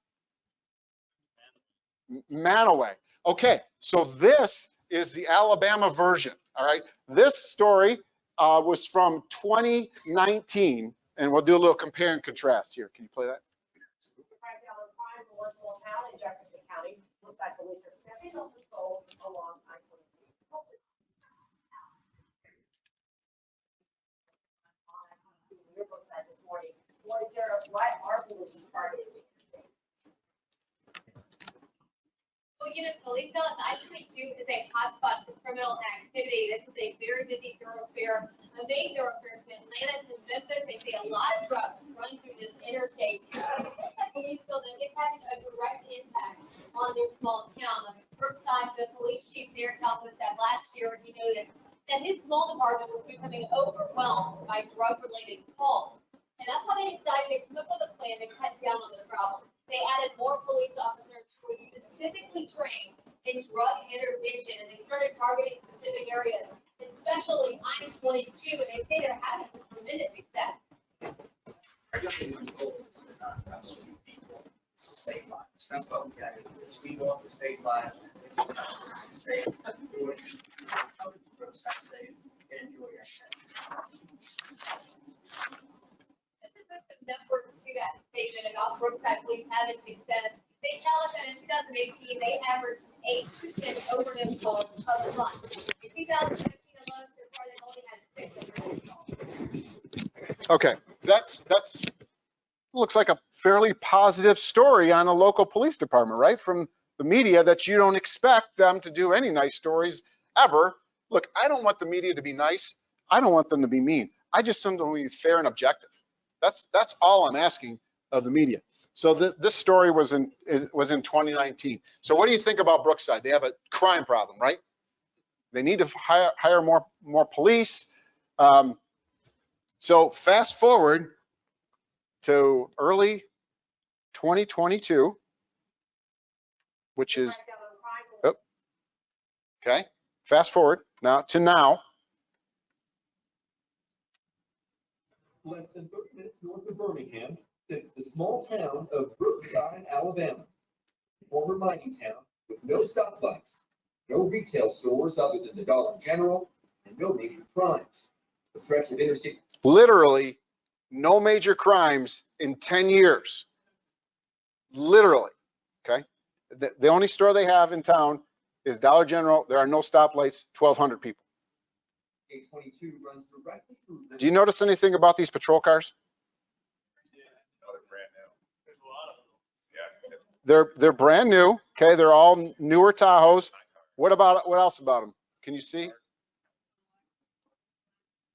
Manaway. Okay, so this is the Alabama version, all right? This story was from 2019, and we'll do a little compare and contrast here. Can you play that? Small town in Jefferson County. Looks like police are stepping up patrols along I-22. Your book said this morning, why are police targeting? Well, you know, police tell us I-22 is a hotspot for criminal activity. This is a very busy thoroughfare, a main thoroughfare from Atlanta to Memphis. They say a lot of drugs run through this interstate. Police feel that it's having a direct impact on their small town. On the Brookside, the police chief there tells us that last year he noted that his small department was becoming overwhelmed by drug-related calls. And that's why they decided to come up with a plan to cut down on the problem. They added more police officers who were specifically trained in drug interdiction, and they started targeting specific areas, especially I-22, and they say they're having some tremendous success. I guess the goal is to not rescue people. It's a state line. That's what we got to do. Is we go up the state line, say, do it, say, and enjoy your shit. Just to put some numbers to that statement about Brookside police having success, they tell us that in 2018 they averaged 8 to 10 overdose calls a month. In 2017 alone, so far they've only had 6 overdose calls. Okay, that's looks like a fairly positive story on a local police department, right? From the media, that you don't expect them to do any nice stories ever. Look, I don't want the media to be nice. I don't want them to be mean. I just want them to be fair and objective. That's all I'm asking of the media. So this story was in 2019. So what do you think about Brookside? They have a crime problem, right? They need to hire more police. So fast forward to early 2022, which is, oh, okay, fast forward now to now. Less than 30 minutes north of Birmingham sits the small town of Brookside, Alabama, a former mining town with no stoplights, no retail stores other than the Dollar General, and no major crimes. The stretch of interstate. Literally, no major crimes in 10 years. Literally, okay? The only store they have in town is Dollar General. There are no stoplights, 1,200 people. 822 runs directly through. Do you notice anything about these patrol cars? They're brand new, okay? They're all newer Tahoes. What else about them? Can you see?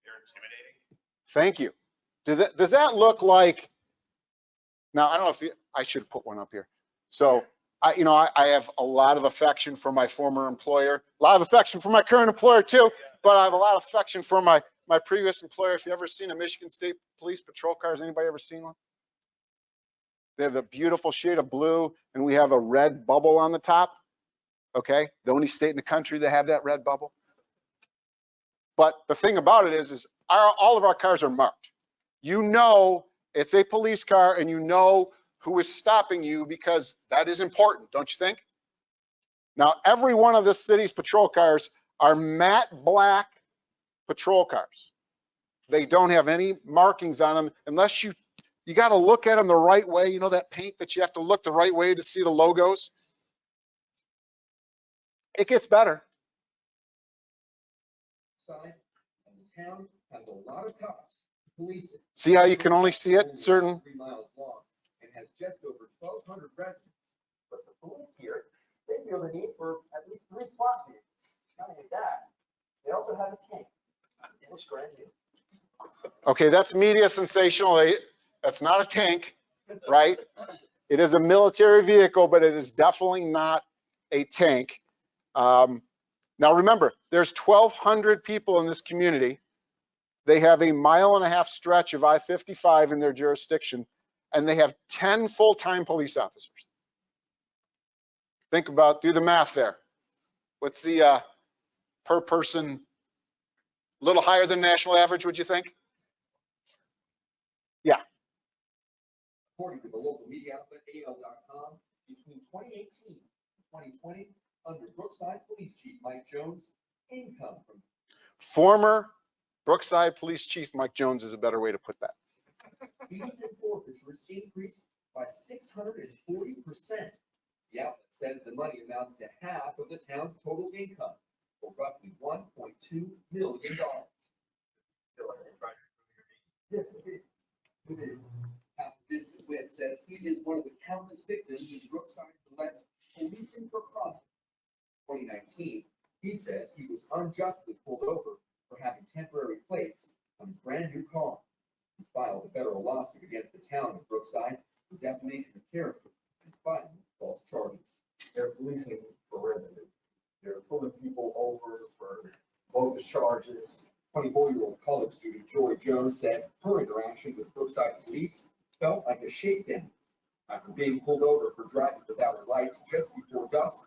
They're intimidating. Thank you. Does that look like, now I don't know if I should put one up here. So I have a lot of affection for my former employer, a lot of affection for my current employer too, but I have a lot of affection for my my previous employer, if you ever seen a Michigan State Police patrol car, has anybody ever seen one? They have a beautiful shade of blue and we have a red bubble on the top. Okay, the only state in the country that have that red bubble. But the thing about it is all of our cars are marked. You know it's a police car and you know who is stopping you because that is important, don't you think? Now, every one of this city's patrol cars are matte black patrol cars. They don't have any markings on them unless you got to look at them the right way. You know that paint that you have to look the right way to see the logos? It gets better. Side, and the town has a lot of cops to police it. See how you can only see it certain? 3 miles long and has just over 1,200 residents. But the police here, they feel the need for at least 3 SWAT vehicles. Not only that, they also have a tank. It's brand new. Okay, that's media sensational. That's not a tank, right? It is a military vehicle, but it is definitely not a tank. Now remember, there's 1,200 people in this community. They have a 1.5 mile stretch of I-55 in their jurisdiction, and they have 10 full-time police officers. Think about, do the math there. What's the per person, a little higher than national average, would you think? Yeah. According to the local media outlet AL.com, between 2018 and 2020, under Brookside Police Chief Mike Jones, income from Former Brookside Police Chief Mike Jones is a better way to put that. fees and forfeitures increased by 640%. The outlet says the money amounts to half of the town's total income, or roughly $1.2 million. Yes, it did. Pastor Vincent Witt says he is one of the countless victims in Brookside led policing for profit. 2019, he says he was unjustly pulled over for having temporary plates on his brand new car. He's filed a federal lawsuit against the town of Brookside for defamation of character and filing false charges. They're policing for revenue. They're pulling people over for bogus charges. 24-year-old college student Joy Jones said her interaction with Brookside police felt like a shakedown. After being pulled over for driving without her lights just before dusk,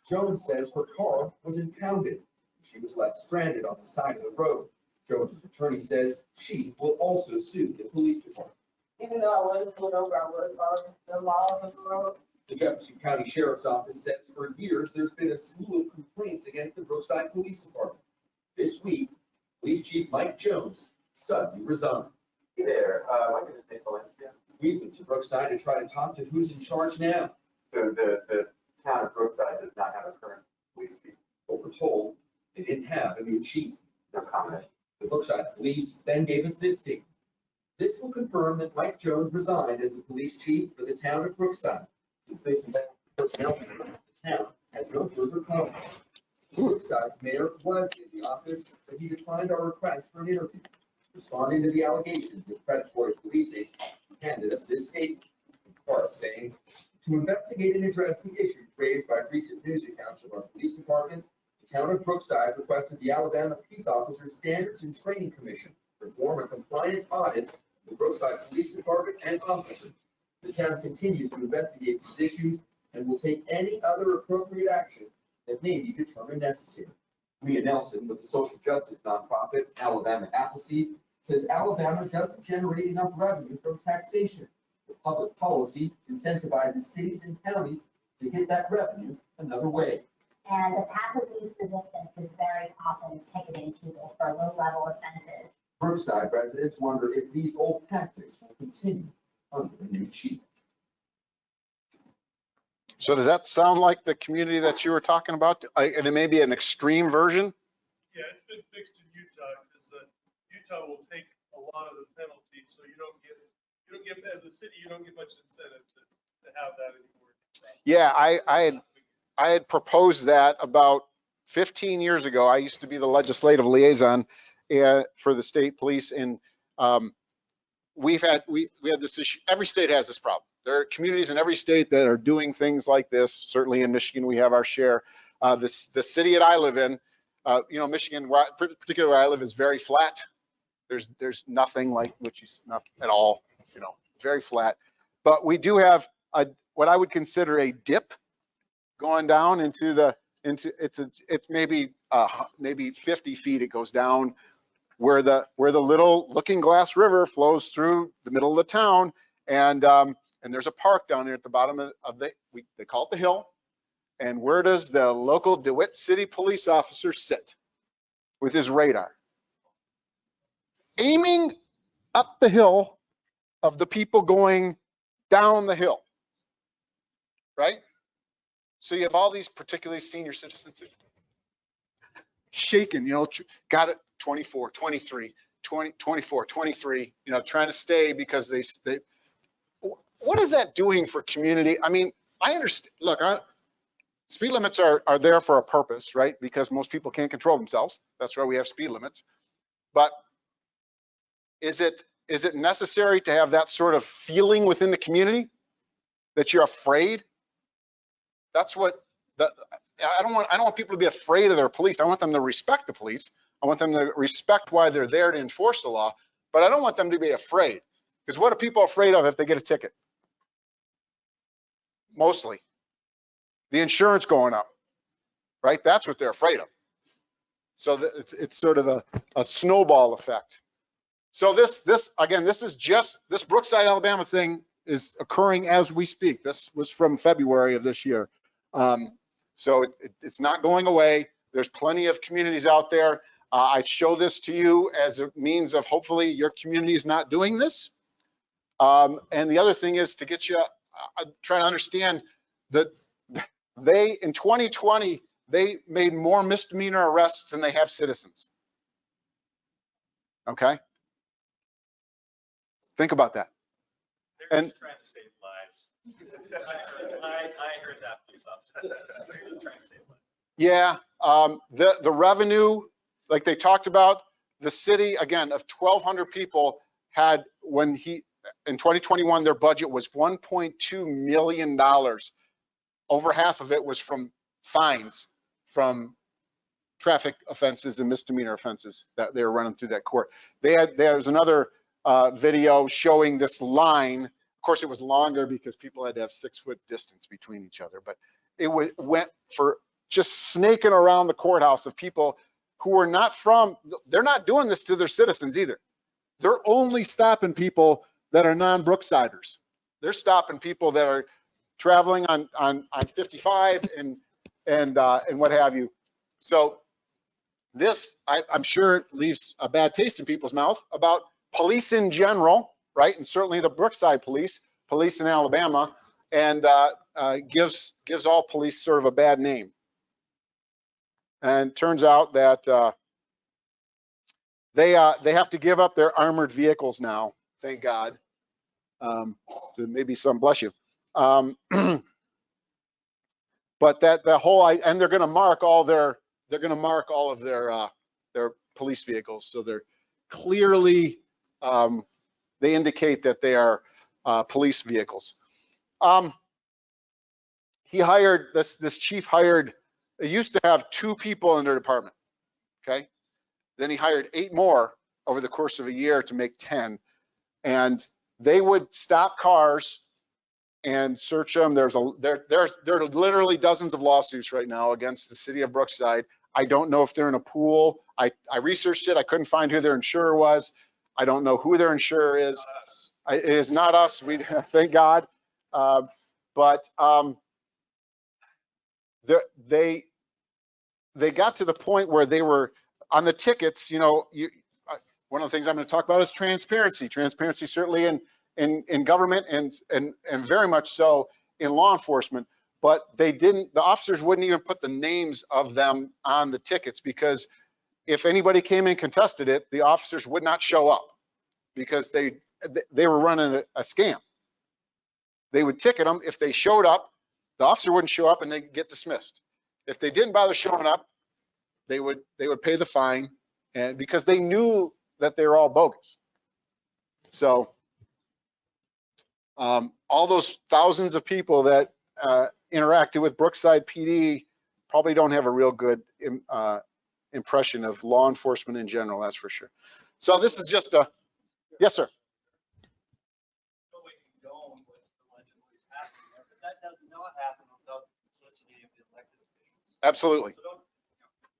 Jones says her car was impounded. She was left stranded on the side of the road. Jones's attorney says she will also sue the police department. Even though I was pulled over, I was following the law of the road. The Jefferson County Sheriff's Office says for years there's been a slew of complaints against the Brookside Police Department. This week, Police Chief Mike Jones suddenly resigned. Hey there, my name is Nick Valencia. We went to Brookside to try to talk to who's in charge now. The town of Brookside does not have a current police chief. But we're told they didn't have a new chief. No comment. The Brookside Police then gave us this statement. This will confirm that Mike Jones resigned as the police chief for the town of Brookside. Since this personnel, the town has no further comment. Brookside's mayor was in the office, but he declined our request for an interview. Responding to the allegations of predatory policing, he handed us this statement, in part saying, to investigate and address the issues raised by recent news accounts of our police department, the town of Brookside requested the Alabama Peace Officers Standards and Training Commission perform a compliance audit of the Brookside Police Department and officers. The town continues to investigate these issues and will take any other appropriate action that may be determined necessary. Leah Nelson with the social justice nonprofit Alabama Appleseed says Alabama doesn't generate enough revenue from taxation. The public policy incentivizes cities and counties to get that revenue another way. And the path of least resistance is very often ticketing people for low-level offenses. Brookside residents wonder if these old tactics will continue under the new chief. So does that sound like the community that you were talking about? And it may be an extreme version? Yeah, it's been fixed in Utah because Utah will take a lot of the penalties, so you don't get, as a city, you don't get much incentive to have that anymore. Yeah, I had proposed that about 15 years ago. I used to be the legislative liaison for the state police, and we had this issue. Every state has this problem. There are communities in every state that are doing things like this. Certainly in Michigan, we have our share. The city that I live in, Michigan, particularly where I live, is very flat. There's nothing like which is not at all, very flat. But we do have what I would consider a dip going down into it's maybe 50 feet. It goes down where the little Looking Glass River flows through the middle of the town, and there's a park down there at the bottom of they call it the hill. And where does the local DeWitt City police officer sit with his radar? Aiming up the hill of the people going down the hill, right? So you have all these particularly senior citizens shaking, got it, 24, 23, 20, 24, 23, trying to stay because they what is that doing for community? I mean, I understand, look, speed limits are there for a purpose, right? Because most people can't control themselves. That's why we have speed limits. But is it necessary to have that sort of feeling within the community that you're afraid? That's what I don't want people to be afraid of their police. I want them to respect the police. I want them to respect why they're there to enforce the law, but I don't want them to be afraid. Because what are people afraid of if they get a ticket? Mostly the insurance going up, right? That's what they're afraid of. So it's sort of a snowball effect. So this Brookside, Alabama thing is occurring as we speak. This was from February of this year. So it's not going away. There's plenty of communities out there. I show this to you as a means of hopefully your community is not doing this. And the other thing is to get you trying to understand that in 2020, they made more misdemeanor arrests than they have citizens. Okay? Think about that. They're just trying to save lives. I heard that, police officer. They're just trying to save lives. Yeah, the revenue, like they talked about, the city, again, of 1,200 people had, in 2021, their budget was $1.2 million. Over half of it was from fines from traffic offenses and misdemeanor offenses that they were running through that court. There was another video showing this line. Of course, it was longer because people had to have 6 foot distance between each other, but it went for just snaking around the courthouse of people who were not they're not doing this to their citizens either. They're only stopping people that are non-Brooksiders. They're stopping people that are traveling on 55 and what have you. So this, I'm sure it leaves a bad taste in people's mouth about police in general, right? And certainly the Brookside police in Alabama, and gives all police sort of a bad name. And turns out that they have to give up their armored vehicles now, thank God. Maybe some, bless you. But that the whole, and they're going to mark all of their police vehicles, so they're clearly they indicate that they are police vehicles. He hired this chief hired. They used to have 2 people in their department. Okay, then he hired 8 more over the course of a year to make 10, and they would stop cars and search them. There are literally dozens of lawsuits right now against the city of Brookside. I don't know if they're in a pool. I researched it. I couldn't find who their insurer was. I don't know who their insurer is. It is not us. We thank God. But they got to the point where they were on the tickets. One of the things I'm going to talk about is transparency. Transparency certainly in government and very much so in law enforcement. But the officers wouldn't even put the names of them on the tickets, because if anybody came and contested it, the officers would not show up because they were running a scam. They would ticket them. If they showed up, the officer wouldn't show up and they'd get dismissed. If they didn't bother showing up, they would pay the fine, and because they knew that they were all bogus. So all those thousands of people that interacted with Brookside PD probably don't have a real good impression of law enforcement in general, that's for sure. So this is just a, yes, sir. Totally condone what allegedly is happening there, but that does not happen without the complicity of the elected officials. Absolutely. So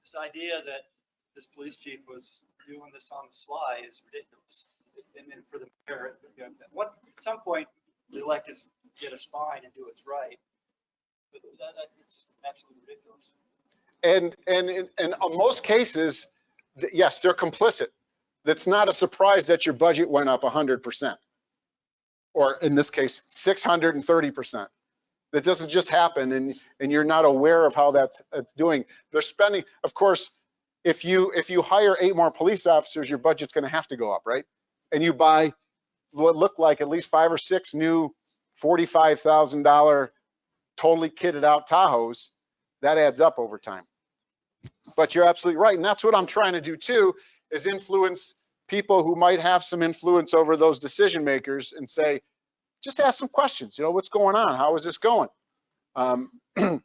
this idea that this police chief was doing this on the sly is ridiculous. And then for the mayor, at some point, the electeds get a spine and do what's right. But it's just absolutely ridiculous. And in most cases, yes, they're complicit. That's not a surprise that your budget went up 100%, or in this case, 630%. That doesn't just happen, and you're not aware of how that's doing. They're spending, of course, if you hire 8 more police officers, your budget's going to have to go up, right? And you buy what look like at least 5 or 6 new $45,000 totally kitted out Tahoes. That adds up over time. But you're absolutely right, and that's what I'm trying to do too, is influence people who might have some influence over those decision makers and say, just ask some questions. You know, what's going on? How is this going? I'm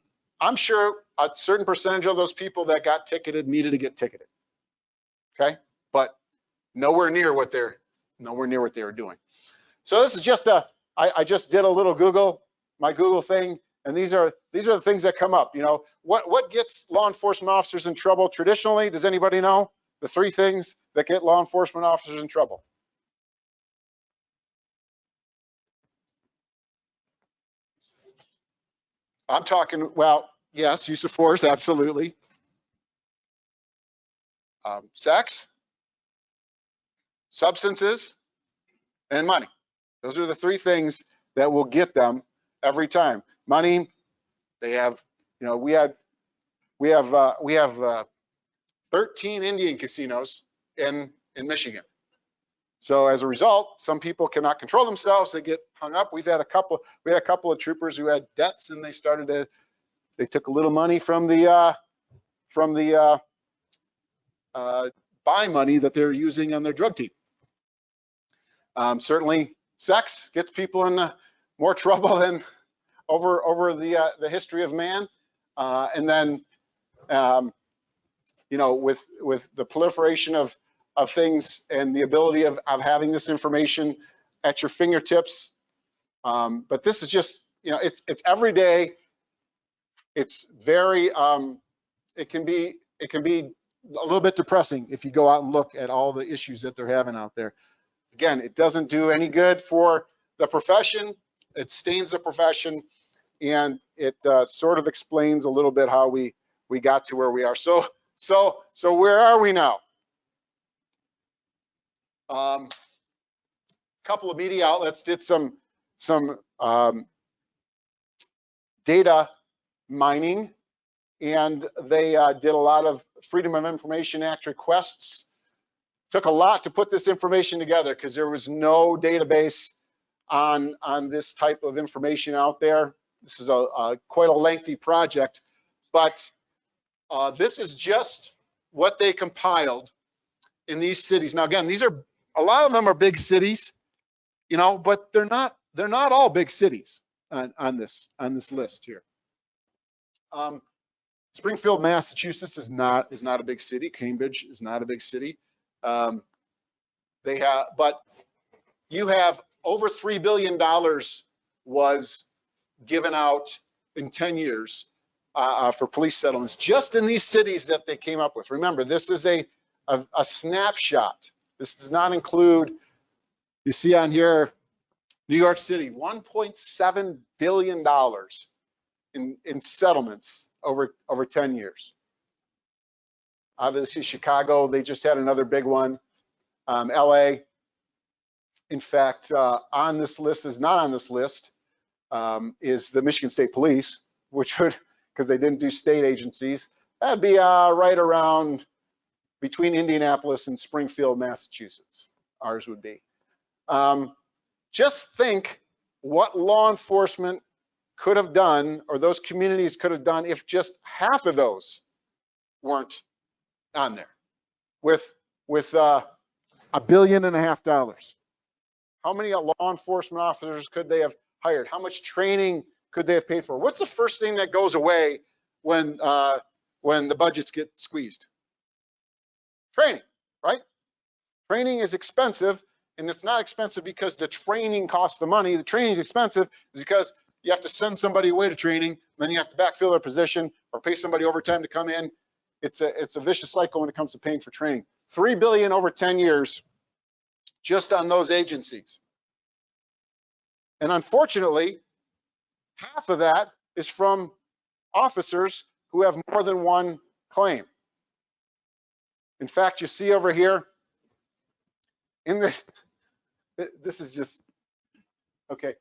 sure a certain percentage of those people that got ticketed needed to get ticketed. Okay, but nowhere near what they were doing. So this is just I just did a little my Google thing, and these are the things that come up. You know, what gets law enforcement officers in trouble traditionally? Does anybody know the 3 things that get law enforcement officers in trouble? I'm talking, well, yes, use of force, absolutely. Sex, substances, and money. Those are the 3 things that will get them every time. Money, they have, you know, we have 13 Indian casinos in Michigan. So as a result, some people cannot control themselves. They get hung up. We had a couple of troopers who had debts, and they took a little money from the buy money that they're using on their drug team. Certainly sex gets people in more trouble than over the history of man. And then, you know, with the proliferation of things and the ability of having this information at your fingertips. But this is just, you know, it's every day. It's very, it can be a little bit depressing if you go out and look at all the issues that they're having out there. Again, it doesn't do any good for the profession. It stains the profession, and it sort of explains a little bit how we got to where we are. So where are we now? Couple of media outlets did some data mining, and they did a lot of Freedom of Information Act requests. Took a lot to put this information together because there was no database on this type of information out there. This is quite a lengthy project, but this is just what they compiled in these cities. Now, again, a lot of them are big cities, you know, but they're not all big cities on this list here. Springfield, Massachusetts is not a big city. Cambridge is not a big city. But you have over $3 billion was given out in 10 years for police settlements, just in these cities that they came up with. Remember, this is a snapshot. This does not include, you see on here, New York City, $1.7 billion in settlements over 10 years. Obviously, Chicago, they just had another big one. LA, in fact, on this list, is not on this list, is the Michigan State Police, which would, because they didn't do state agencies, that'd be right around between Indianapolis and Springfield, Massachusetts, ours would be. Just think what law enforcement could have done, or those communities could have done, if just half of those weren't on there with $1.5 billion. How many law enforcement officers could they have hired? How much training could they have paid for? What's the first thing that goes away when the budgets get squeezed? Training, right? Training is expensive, and it's not expensive because the training costs the money. The training is expensive is because you have to send somebody away to training, then you have to backfill their position or pay somebody overtime to come in. It's a vicious cycle when it comes to paying for training. $3 billion over 10 years just on those agencies. And unfortunately, half of that is from officers who have more than one claim. In fact, you see over here, this is just, okay,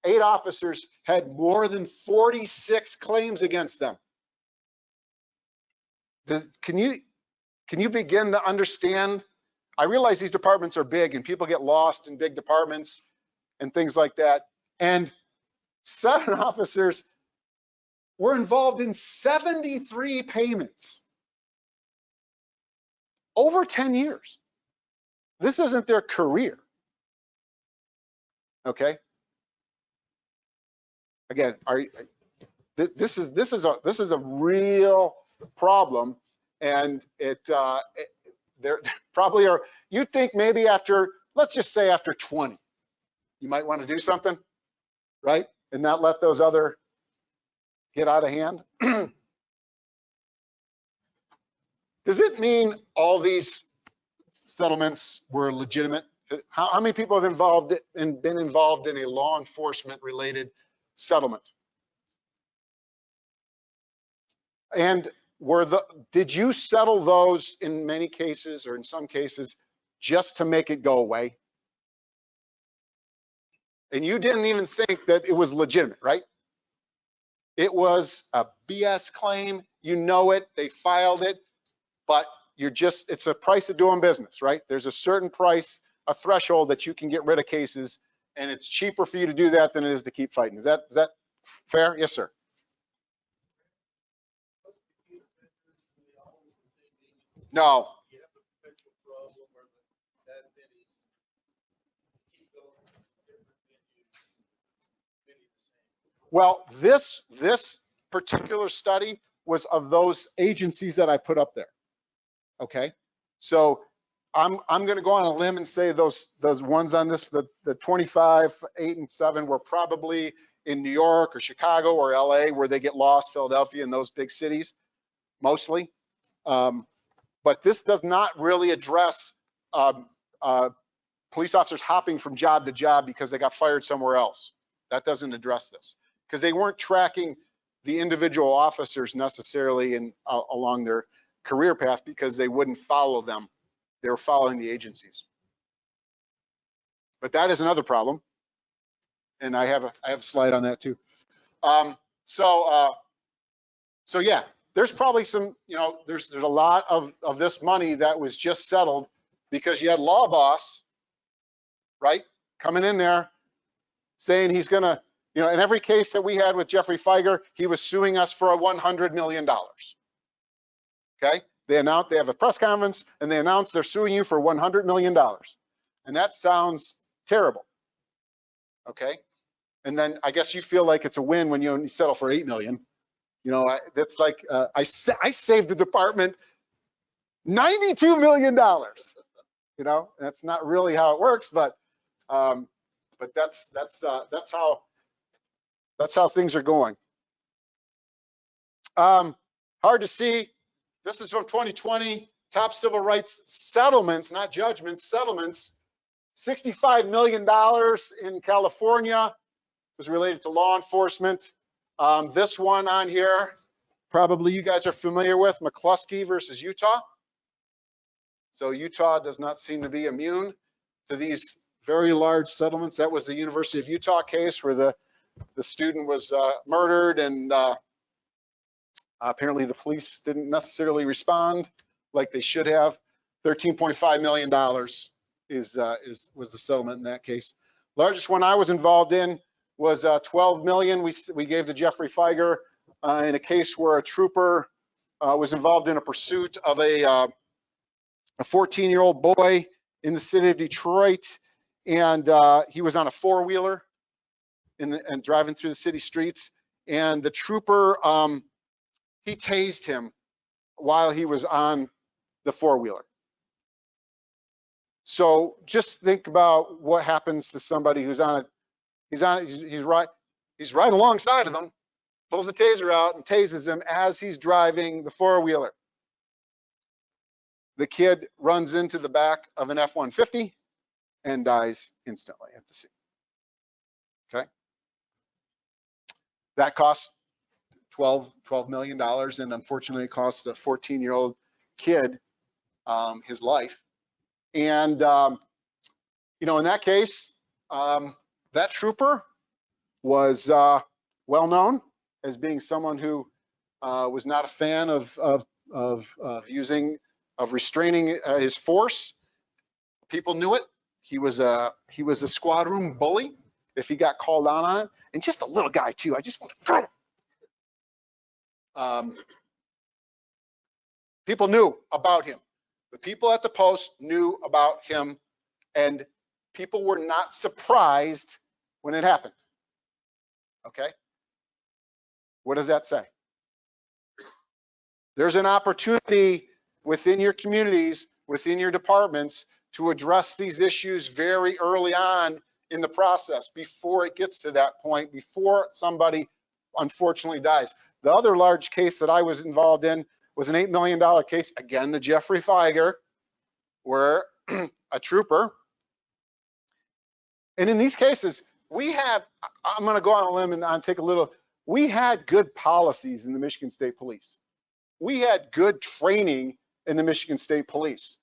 8 officers had more than 46 claims against them. Can you begin to understand? I realize these departments are big and people get lost in big departments and things like that. And 7 officers were involved in 73 payments over 10 years. This isn't their career. Okay. Again, this is a real problem, and there probably are. You'd think maybe after, let's just say after 20, you might want to do something, right, and not let those other get out of hand. Does it mean all these settlements were legitimate? How many people have been involved in a law enforcement related settlement? And did you settle those in many cases, or in some cases, just to make it go away? And you didn't even think that it was legitimate, right? It was a BS claim. You know it. They filed it, but it's a price of doing business, right? There's a certain price, a threshold that you can get rid of cases, and it's cheaper for you to do that than it is to keep fighting. Is that fair? Yes, sir. No. Well, this particular study was of those agencies that I put up there. Okay, so I'm going to go on a limb and say those ones on this, the 25, 8, and 7 were probably in New York or Chicago or LA, where they get lost, Philadelphia, and those big cities, mostly. But this does not really address police officers hopping from job to job because they got fired somewhere else. That doesn't address this, because they weren't tracking the individual officers necessarily along their career path, because they wouldn't follow them. They were following the agencies. But that is another problem, and I have a slide on that too. So yeah, there's probably some, there's a lot of this money that was just settled because you had Law Boss, right, coming in there saying he's gonna, in every case that we had with Jeffrey Feiger, he was suing us for $100 million. Okay, they have a press conference and they announce they're suing you for $100 million. And that sounds terrible. Okay, and then I guess you feel like it's a win when you settle for $8 million. That's like, I saved the department $92 million. That's not really how it works, but that's how things are going. Hard to see. This is from 2020, top civil rights settlements, not judgments, settlements. $65 million in California was related to law enforcement. This one on here, probably you guys are familiar with, McCluskey versus Utah. So Utah does not seem to be immune to these very large settlements. That was the University of Utah case where the student was murdered, and apparently the police didn't necessarily respond like they should have. $13.5 million was the settlement in that case. Largest one I was involved in was $12 million. We gave to Jeffrey Feiger in a case where a trooper was involved in a pursuit of a 14-year-old boy in the city of Detroit, and he was on a four-wheeler and driving through the city streets, and the trooper he tased him while he was on the four-wheeler. So just think about what happens to somebody who's he's right alongside of them, pulls the taser out and tases him as he's driving the four-wheeler. The kid runs into the back of an F-150 and dies instantly at the scene. Okay. That cost $12 million, and unfortunately it cost a 14-year-old kid his life. And, you know, in that case, that trooper was well known as being someone who was not a fan of restraining his force. People knew it. He was a squad room bully if he got called out on it, and just a little guy too. I just want to cut him. People knew about him. The people at the post knew about him, and people were not surprised when it happened. Okay? What does that say? There's an opportunity within your communities, within your departments, to address these issues very early on in the process, before it gets to that point, before somebody unfortunately dies. The other large case that I was involved in was an $8 million case, again, the Jeffrey Feiger, where a trooper, and in these cases, we have, I'm gonna go on a limb and take a little, we had good policies in the Michigan State Police. We had good training in the Michigan State Police.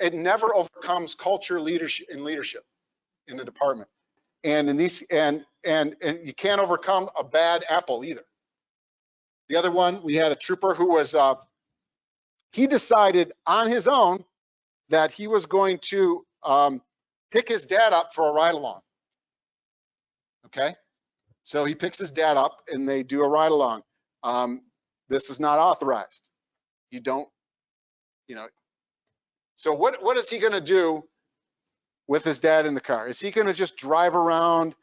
It never overcomes culture, leadership, and leadership in the department. And in these, and you can't overcome a bad apple either. The other one, we had a trooper who was, he decided on his own that he was going to pick his dad up for a ride along. Okay, so he picks his dad up and they do a ride along. This is not authorized. You don't, you know. So what is he going to do with his dad in the car? Is he going to just drive around,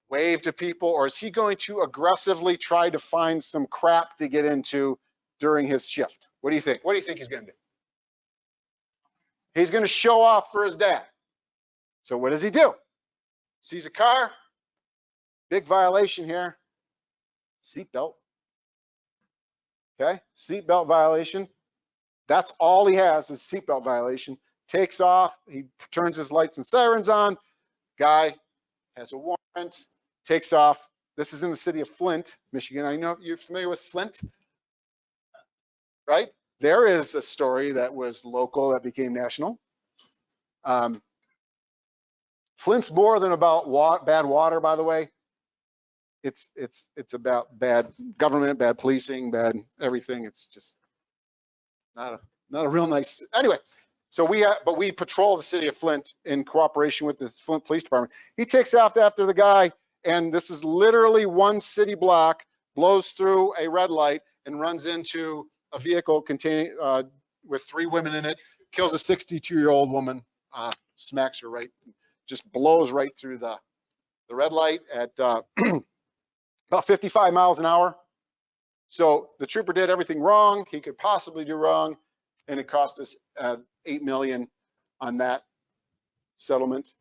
wave to people, or is he going to aggressively try to find some crap to get into during his shift? What do you think? What do you think he's going to do? He's going to show off for his dad. So what does he do? Sees a car, big violation here, seatbelt. Okay, seatbelt violation. That's all he has is seatbelt violation. Takes off, he turns his lights and sirens on. Guy has a warrant, takes off. This is in the city of Flint, Michigan. I know you're familiar with Flint, right? There is a story that was local that became national. Flint's more than about bad water, by the way. It's about bad government, bad policing, bad everything. It's just not a real nice. Anyway, so we patrol the city of Flint in cooperation with the Flint Police Department. He takes off after the guy, and this is literally one city block, blows through a red light and runs into a vehicle containing with 3 women in it, kills a 62-year-old woman, smacks her right, just blows right through the red light at about 55 miles an hour. So the trooper did everything wrong he could possibly do wrong, and it cost us $8 million on that settlement.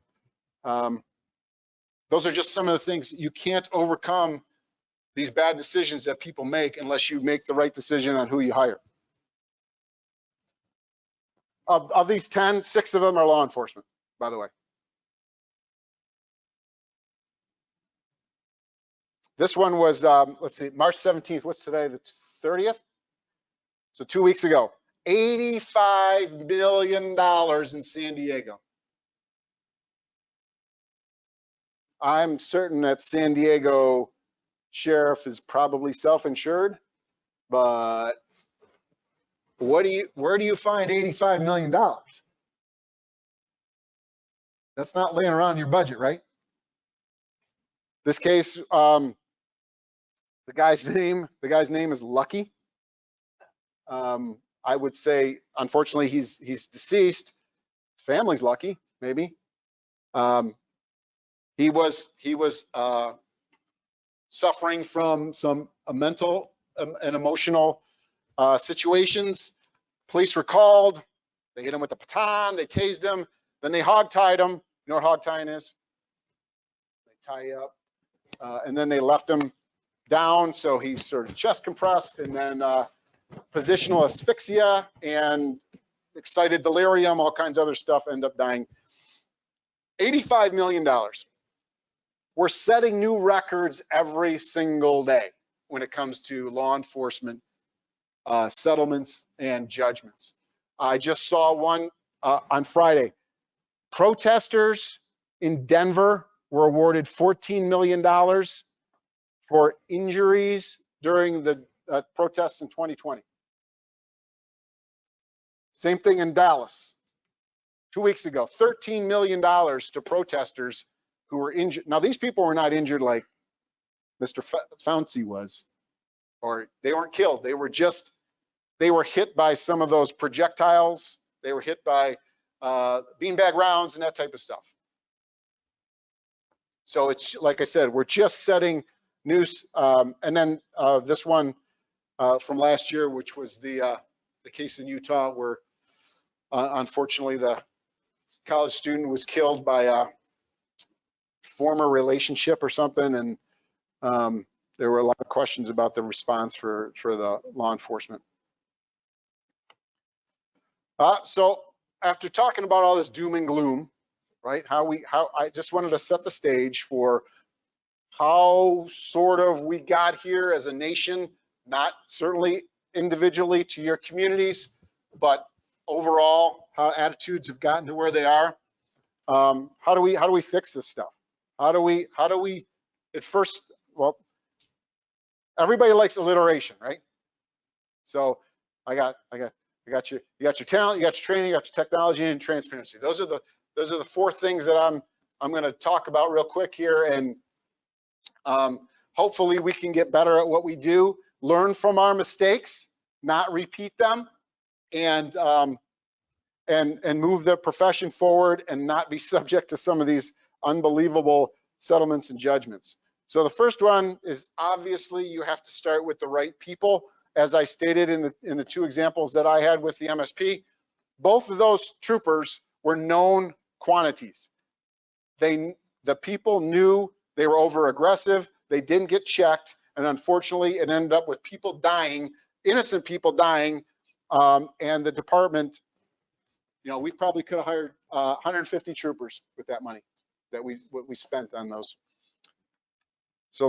Those are just some of the things. You can't overcome these bad decisions that people make unless you make the right decision on who you hire. Of these 10, 6 of them are law enforcement, by the way. This one was, let's see, March 17th. What's today? The 30th? So 2 weeks ago. $85 million in San Diego. I'm certain that San Diego sheriff is probably self-insured, but where do you find $85 million? That's not laying around your budget, right? This case, the guy's name is Lucky. I would say, unfortunately, he's deceased. His family's lucky, maybe. He was suffering from some mental and emotional situations. Police were called. They hit him with the baton, they tased him, then they hog-tied him. You know what hog-tying is? They tie you up, and then they left him down, so he's sort of chest compressed, and then positional asphyxia and excited delirium, all kinds of other stuff, end up dying. $85 million. We're setting new records every single day when it comes to law enforcement settlements and judgments. I just saw one on Friday. Protesters in Denver were awarded $14 million for injuries during the protests in 2020. Same thing in Dallas. 2 weeks ago, $13 million to protesters who were injured. Now, these people were not injured like Mr. Fauci was, or they weren't killed. They were hit by some of those projectiles. They were hit by beanbag rounds and that type of stuff. So it's, like I said, we're just setting news. And then this one from last year, which was the case in Utah where unfortunately the college student was killed by a former relationship or something. And there were a lot of questions about the response for the law enforcement. So after talking about all this doom and gloom, right? I just wanted to set the stage for how sort of we got here as a nation, not certainly individually to your communities, but overall how attitudes have gotten to where they are. How do we fix this stuff? How do we at first, well, everybody likes alliteration, right? So you got your talent, you got your training, you got your technology, and transparency. Those are the four things that I'm going to talk about real quick here, and hopefully we can get better at what we do, learn from our mistakes, not repeat them, and move the profession forward and not be subject to some of these unbelievable settlements and judgments. So the first one is obviously you have to start with the right people. As I stated in the two examples that I had with the MSP, both of those troopers were known quantities. The people knew they were over aggressive, they didn't get checked, and unfortunately it ended up with people dying, innocent people dying, and the department, we probably could have hired 150 troopers with that money that we spent on those. So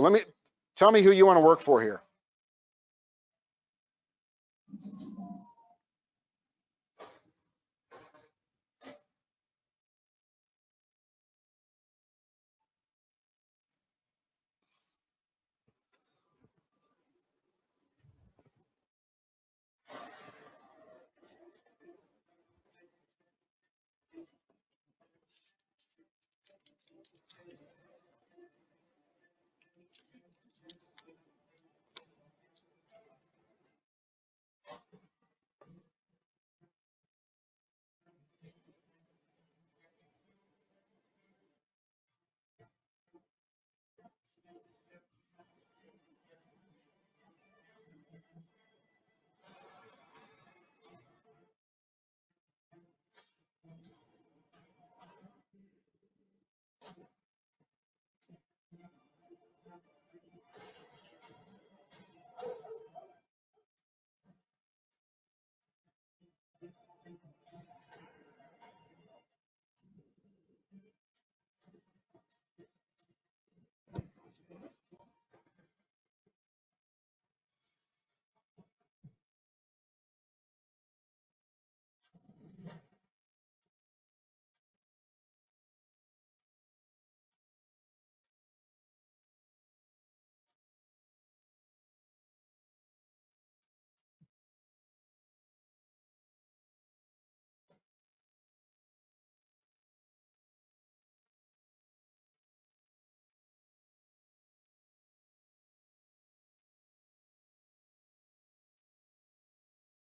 tell me who you want to work for here.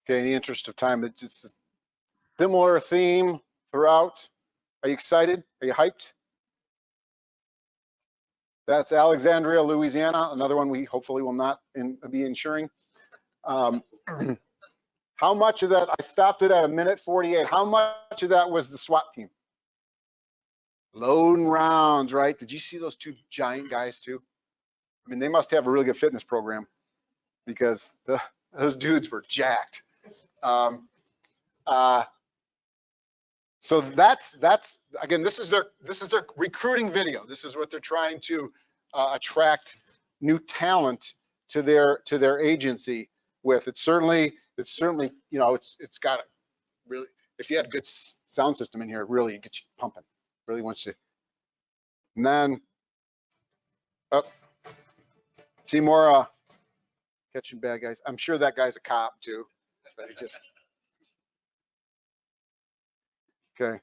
Okay, in the interest of time, it's just a similar theme throughout. Are you excited? Are you hyped? That's Alexandria, Louisiana, another one we hopefully will not be insuring. How How much of that, I stopped it at 1:48. How much of that was the SWAT team? Loading rounds, right? Did you see those two giant guys too? I mean, they must have a really good fitness program because those dudes were jacked. So that's again, this is their recruiting video. This is what they're trying to attract new talent to their agency with. It's certainly you know it's got a really, if you had a good sound system in here, it really gets you pumping. Really wants you. And then see more catching bad guys. I'm sure that guy's a cop too. But he just okay.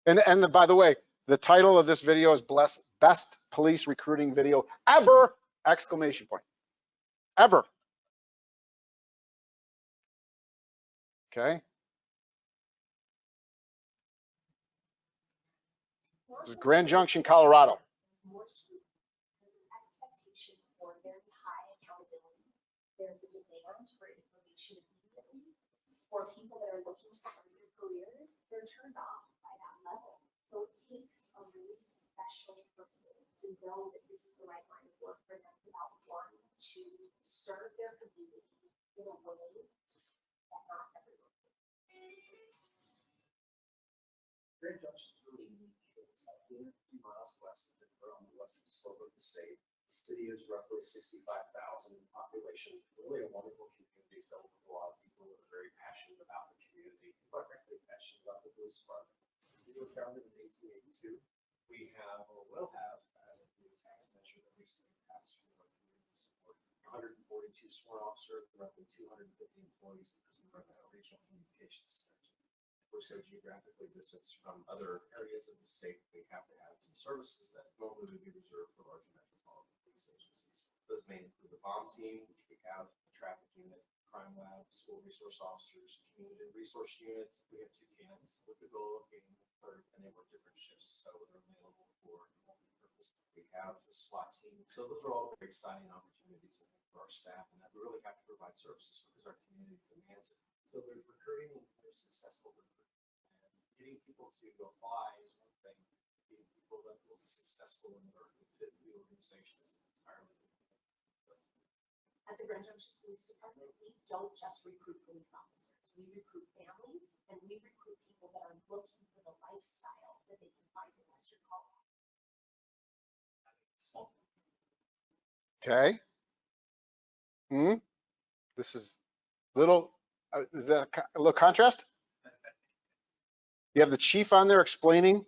And by the way, the title of this video is Best Police Recruiting Video Ever! Exclamation point. Ever. Okay. This is Grand Junction, Colorado. There's a demand for information immediately. For people that are looking to start their careers, they're turned off by that level. So it takes a really special person to know that this is the right line of work for them without wanting to serve their community in a way that not everyone can. Grand Junction is really unique. It's like 3 miles west of Denver on the western slope of the state. The city is roughly 65,000 in population. Really a wonderful community filled with a lot of people that are very passionate about the community, quite frankly passionate about the police department. We were founded in 1882. We have, or will have, as a new tax measure that recently passed for our community support, 142 sworn officers, roughly 250 employees because we run a regional communications center. We're so geographically distanced from other areas of the state, we have to have some services that normally would be reserved for larger metropolitan police agencies. Those may include the bomb team, which we have, the traffic unit, crime lab, school resource officers, community resource unit. We have 2 cannons with the goal of getting the third, and they work different shifts, so they're available for multi-purpose. We have the SWAT team. So those are all very exciting opportunities for our staff, and that we really have to provide services because our community demands it. So there's recruiting and there's successful recruiting. Getting people to apply is one thing. Getting people that will be successful in or fit the organization is entirely different. At the Grand Junction Police Department, we don't just recruit police officers. We recruit families and we recruit people that are looking for the lifestyle that they can find in Western Colorado. Okay. This is little. Is that a little contrast? You have the chief on there explaining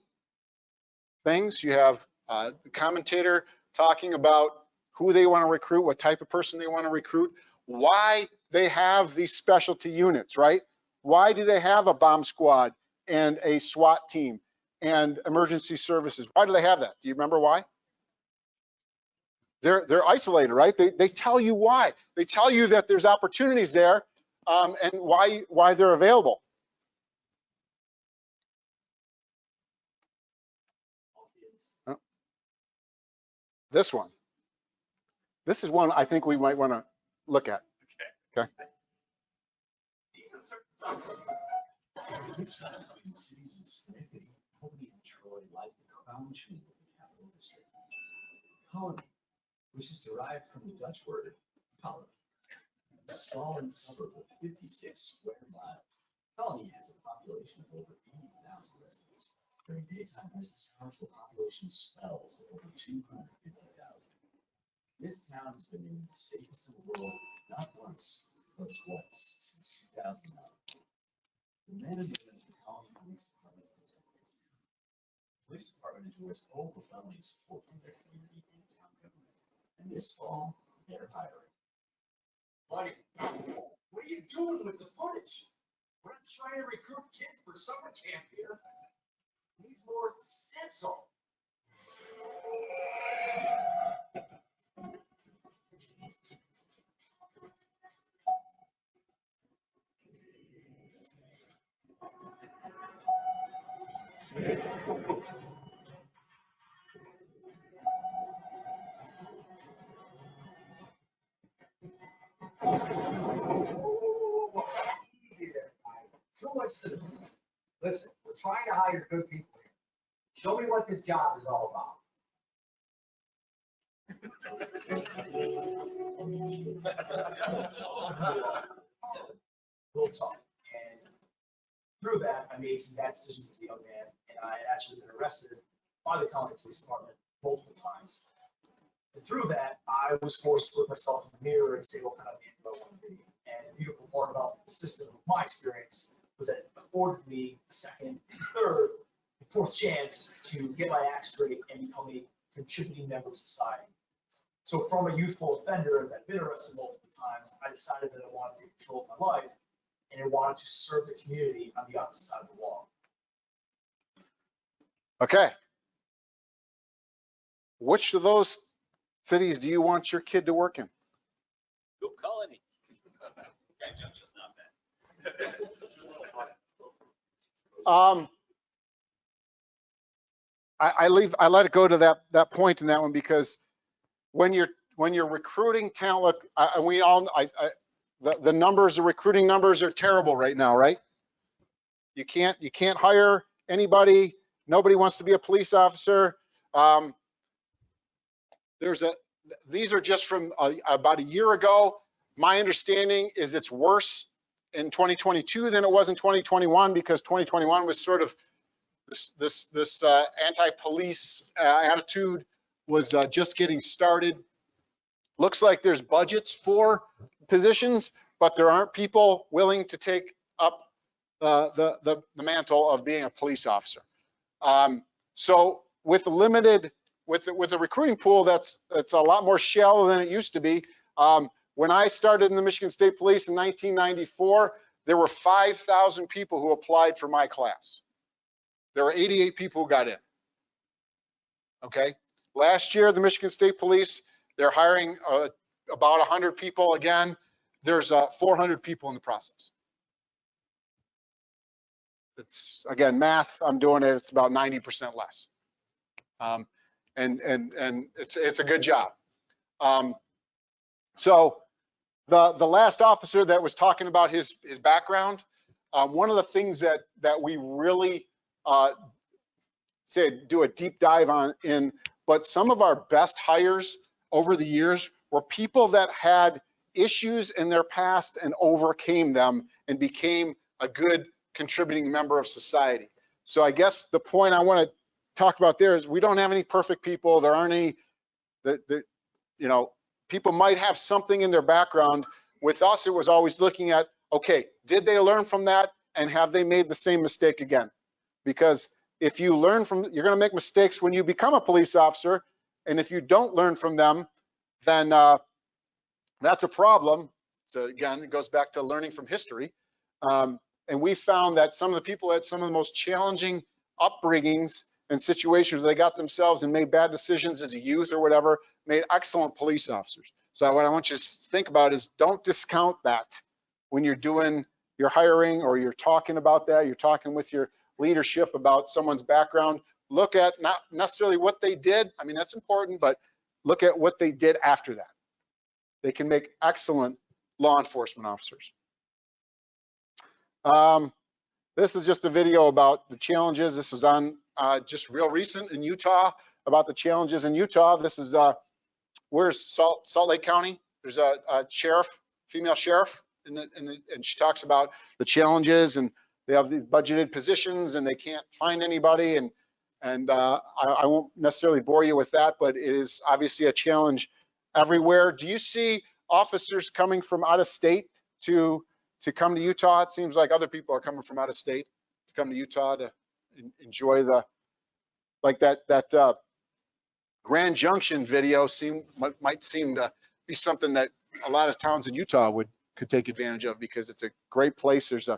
things. You have the commentator talking about who they want to recruit, what type of person they want to recruit, why they have these specialty units, right? Why do they have a bomb squad and a SWAT team and emergency services? Why do they have that? Do you remember why? They're isolated, right? They tell you why. They tell you that there's opportunities there and why they're available. This one. This is one I think we might want to look at. Okay. Between cities and Schenectady, Colby and Troy lies the crown jewel of the capital district. Colony, which is derived from the Dutch word colony, a sprawling suburb of 56 square miles. Colony has a population of over 80,000 residents. During daytime business hours, the population swells to over 250,000. This town has been named the safest in the world not once, but twice since 2009. The men and women of the Colony Police Department protect this town. The police department enjoys overwhelming support from their community and town government. And this fall, they're hiring. Buddy, what are you doing with the footage? We're not trying to recruit kids for summer camp here. Needs more sizzle. listen, listen, we're trying to hire good people here. Show me what this job is all about. Real tough. And through that, I made some bad decisions as a young man, and I had actually been arrested by the county police department multiple times. And through that, I was forced to look myself in the mirror and say what kind of man do I want to be. And the beautiful part about the system, of my experience, was that it afforded me the second, third, and fourth chance to get my act straight and become a contributing member of society. So from a youthful offender that had been arrested multiple times, I decided that I wanted to take control of my life and I wanted to serve the community on the opposite side of the law. Okay. Which of those cities do you want your kid to work in? Go Colony. That joke's just not bad. I let it go to that point in that one because when you're recruiting talent, the numbers, the recruiting numbers are terrible right now, right? You can't hire anybody. Nobody wants to be a police officer. These are just from about a year ago. My understanding is it's worse in 2022 than it was in 2021 because 2021 was sort of this anti-police attitude was just getting started. Looks like there's budgets for positions, but there aren't people willing to take up the mantle of being a police officer. So with the limited, with the recruiting pool, that's a lot more shallow than it used to be. When I started in the Michigan State Police in 1994, there were 5,000 people who applied for my class. There were 88 people who got in. Okay. Last year, the Michigan State Police, they're hiring about 100 people again. There's 400 people in the process. It's, again, math, I'm doing it, it's about 90% less. And it's a good job. So the last officer that was talking about his background, one of the things that we really do a deep dive on but some of our best hires over the years were people that had issues in their past and overcame them and became a good contributing member of society. So I guess the point I want to talk about there is we don't have any perfect people. There aren't any, you know, people might have something in their background. With us, it was always looking at, okay, did they learn from that and have they made the same mistake again? Because if you learn from, you're going to make mistakes when you become a police officer. And if you don't learn from them, then that's a problem. So again, it goes back to learning from history. And we found that some of the people had some of the most challenging upbringings and situations where they got themselves and made bad decisions as a youth or whatever, made excellent police officers. So what I want you to think about is don't discount that when you're doing your hiring or you're talking about that, you're talking with your leadership about someone's background. Look at not necessarily what they did. I mean, that's important, but look at what they did after that. They can make excellent law enforcement officers. This is just a video about the challenges. This was on just real recent in Utah about the challenges in Utah. This is where's Salt Lake County. There's a sheriff, female sheriff, and she talks about the challenges, and they have these budgeted positions and they can't find anybody. And I won't necessarily bore you with that, but it is obviously a challenge everywhere. Do you see officers coming from out of state to come to Utah? It seems like other people are coming from out of state to come to Utah to enjoy like that Grand Junction video might seem to be something that a lot of towns in Utah could take advantage of because it's a great place. There's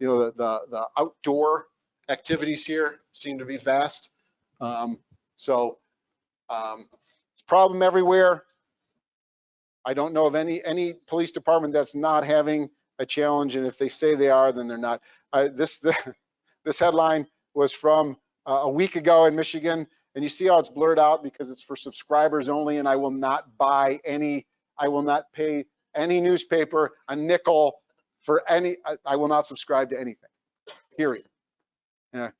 the outdoor activities here seem to be vast. It's a problem everywhere. I don't know of any police department that's not having a challenge, and if they say they are, then they're not. This headline was from a week ago in Michigan, and you see how it's blurred out because it's for subscribers only, and I will not pay any newspaper a nickel for I will not subscribe to anything. period. Yeah.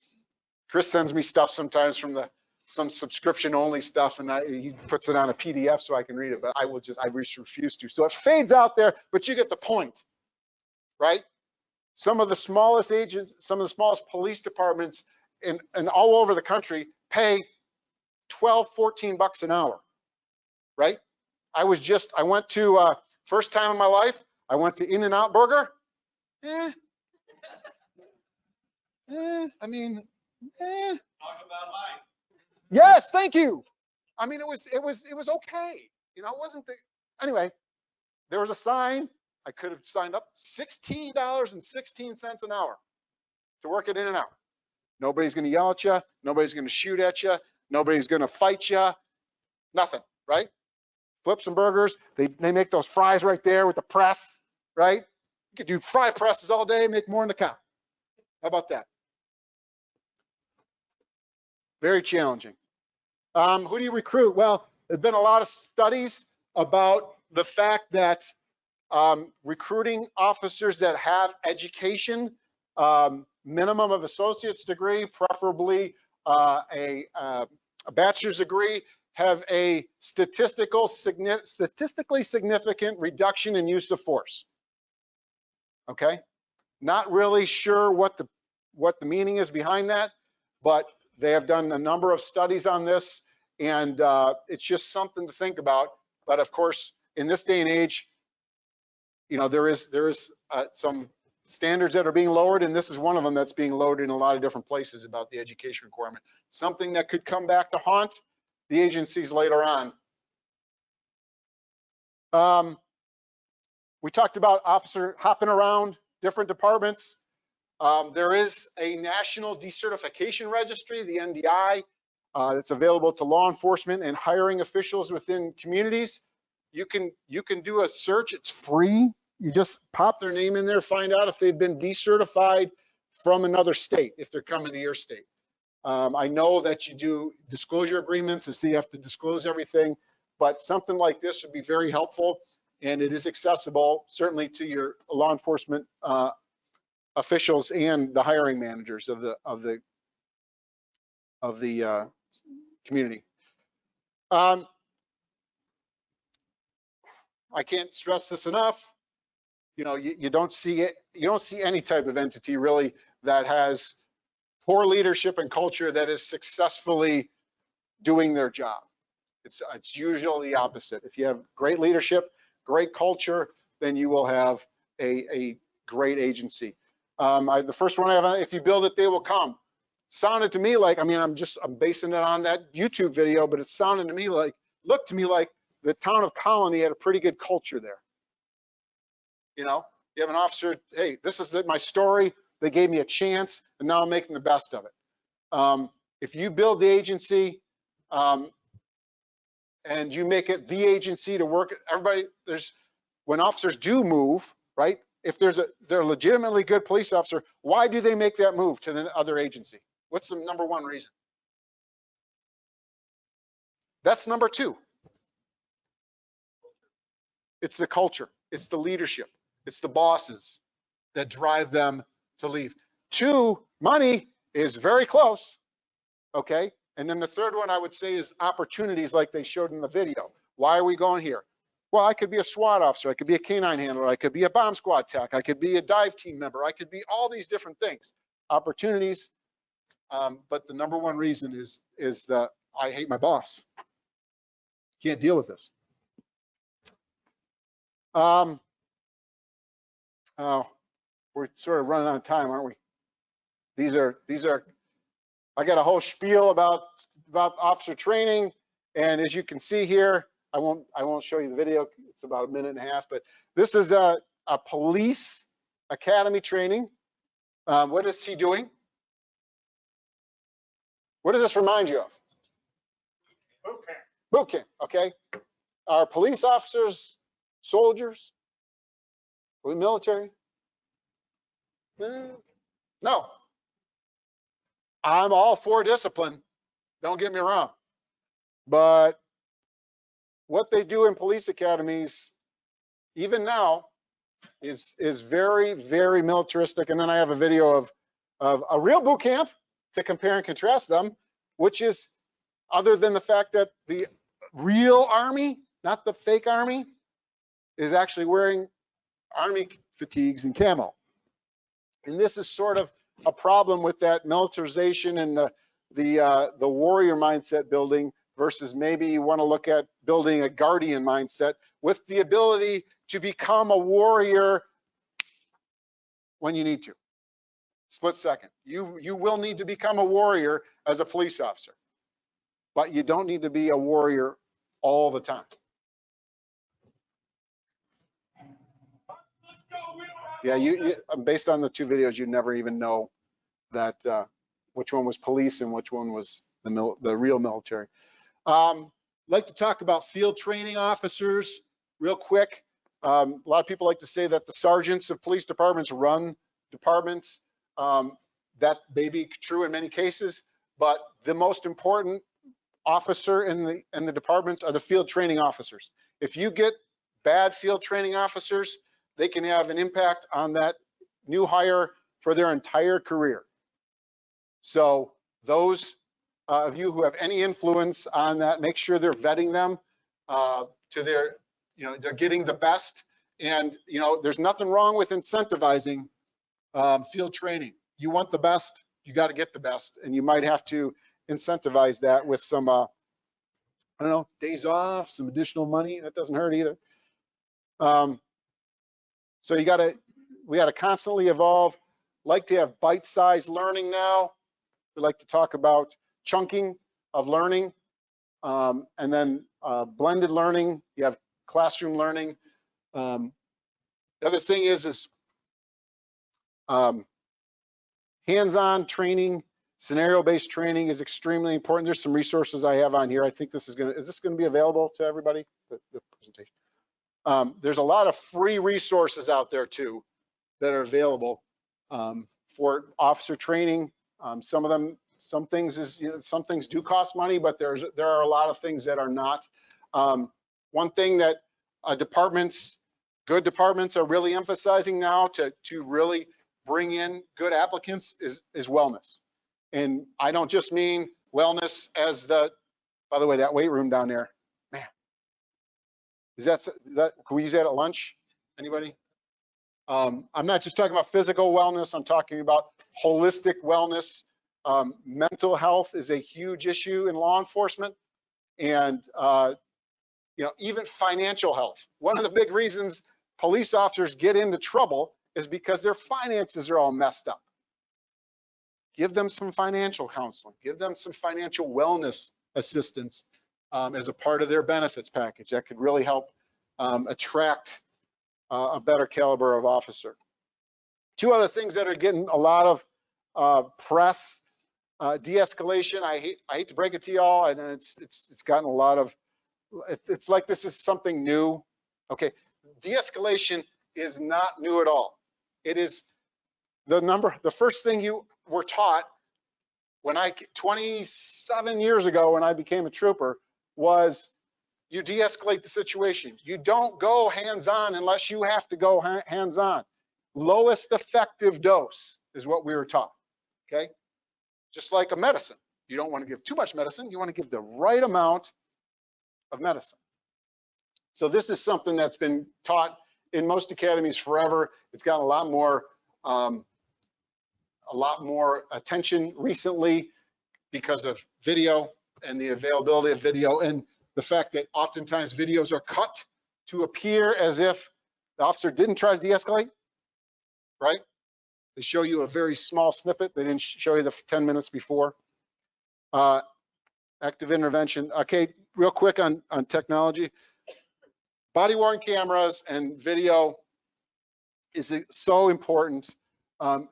Chris sends me stuff sometimes from some subscription only stuff, and he puts it on a PDF so I can read it, but I refuse to. So it fades out there, but you get the point, right? Some of the smallest agents, some of the smallest police departments in all over the country pay 12, 14 bucks an hour, right? I went to, first time in my life, I went to In-N-Out Burger. I mean, Talk about life. yes, thank you. I mean, it was okay. You know, it wasn't anyway, there was a sign. I could have signed up $16.16 an hour to work at In-N-Out. Nobody's going to yell at you. Nobody's going to shoot at you. Nobody's going to fight you. Nothing, right? Flip some burgers. They make those fries right there with the press, right? You could do fry presses all day, make more than the cow. How about that? Very challenging. Who do you recruit? Well, there's been a lot of studies about the fact that recruiting officers that have education, minimum of associate's degree, preferably a bachelor's degree, have a statistically significant reduction in use of force. Okay, not really sure what the meaning is behind that, but they have done a number of studies on this, and it's just something to think about. But of course, in this day and age, you know, there is some standards that are being lowered, and this is one of them that's being lowered in a lot of different places about the education requirement. Something that could come back to haunt the agencies later on. We talked about officer hopping around different departments. There is a national decertification registry, the NDI, that's available to law enforcement and hiring officials within communities. You can do a search. It's free. You just pop their name in there, find out if they've been decertified from another state, if they're coming to your state. I know that you do disclosure agreements, and so you have to disclose everything, but something like this would be very helpful, and it is accessible certainly to your law enforcement officials and the hiring managers of the community. I can't stress this enough. You know, you don't see it. You don't see any type of entity really that has poor leadership and culture that is successfully doing their job. It's usually the opposite. If you have great leadership, great culture, then you will have a great agency. The first one I have, if you build it, they will come. Sounded to me like, I mean, I'm basing it on that YouTube video, but it sounded to me like, looked to me like the town of Colony had a pretty good culture there. You know, you have an officer, hey, this is my story. They gave me a chance, and now I'm making the best of it. If you build the agency and you make it the agency to work, everybody, when officers do move, right? If they're a legitimately good police officer, why do they make that move to the other agency? What's the number one reason? That's number two. It's the culture. It's the leadership. It's the bosses that drive them to leave. Two, money is very close, okay? And then the third one I would say is opportunities like they showed in the video. Why are we going here? Well, I could be a SWAT officer. I could be a canine handler. I could be a bomb squad tech. I could be a dive team member. I could be all these different things. Opportunities, but the number one reason is that I hate my boss. Can't deal with this. We're sort of running out of time, aren't we? These are. I got a whole spiel about officer training, and as you can see here, I won't show you the video. It's about a minute and a half, but this is a police academy training. What is he doing? What does this remind you of? Boot camp. Boot camp, okay. Are police officers soldiers? Are we military? No. I'm all for discipline, don't get me wrong. But what they do in police academies, even now, is very, very militaristic. And then I have a video of of a real boot camp to compare and contrast them, which is, other than the fact that the real Army, not the fake Army, is actually wearing Army fatigues and camo. And this is sort of a problem with that militarization and the warrior mindset building versus maybe you want to look at building a guardian mindset with the ability to become a warrior when you need to. Split second. You will need to become a warrior as a police officer, but you don't need to be a warrior all the time. Yeah, based on the two videos, you never even know that which one was police and which one was the real military. Like to talk about field training officers real quick. A lot of people like to say that the sergeants of police departments run departments. That may be true in many cases, but the most important officer in the departments are the field training officers. If you get bad field training officers, they can have an impact on that new hire for their entire career. So those of you who have any influence on that, make sure they're vetting them to their, they're getting the best. And, there's nothing wrong with incentivizing field training. You want the best, you got to get the best. And you might have to incentivize that with some, I don't know, days off, some additional money. That doesn't hurt either. So we got to constantly evolve. Like to have bite-sized learning now. We like to talk about chunking of learning, and then blended learning. You have classroom learning. The other thing is hands-on training, scenario-based training is extremely important. There's some resources I have on here. I think is this going to be available to everybody, the presentation? There's a lot of free resources out there too that are available for officer training. Some things do cost money, but there are a lot of things that are not. One thing that good departments are really emphasizing now to really bring in good applicants is wellness. And I don't just mean wellness as by the way, that weight room down there, man, can we use that at lunch? Anybody? I'm not just talking about physical wellness. I'm talking about holistic wellness. Mental health is a huge issue in law enforcement, and even financial health. One of the big reasons police officers get into trouble is because their finances are all messed up. Give them some financial counseling. Give them some financial wellness assistance as a part of their benefits package. That could really help attract a better caliber of officer. Two other things that are getting a lot of press: de-escalation. I hate to break it to y'all, and it's gotten a lot of. It's like this is something new. Okay, de-escalation is not new at all. It is the first thing you were taught when 27 years ago when I became a trooper was you de-escalate the situation. You don't go hands-on unless you have to go hands-on. Lowest effective dose is what we were taught, okay? Just like a medicine. You don't want to give too much medicine. You want to give the right amount of medicine. So this is something that's been taught in most academies forever. It's gotten a lot more attention recently because of video and the availability of video and the fact that oftentimes videos are cut to appear as if the officer didn't try to de-escalate, right? They show you a very small snippet. They didn't show you the 10 minutes before. Active intervention. Okay, real quick on technology. Body-worn cameras and video is so important. To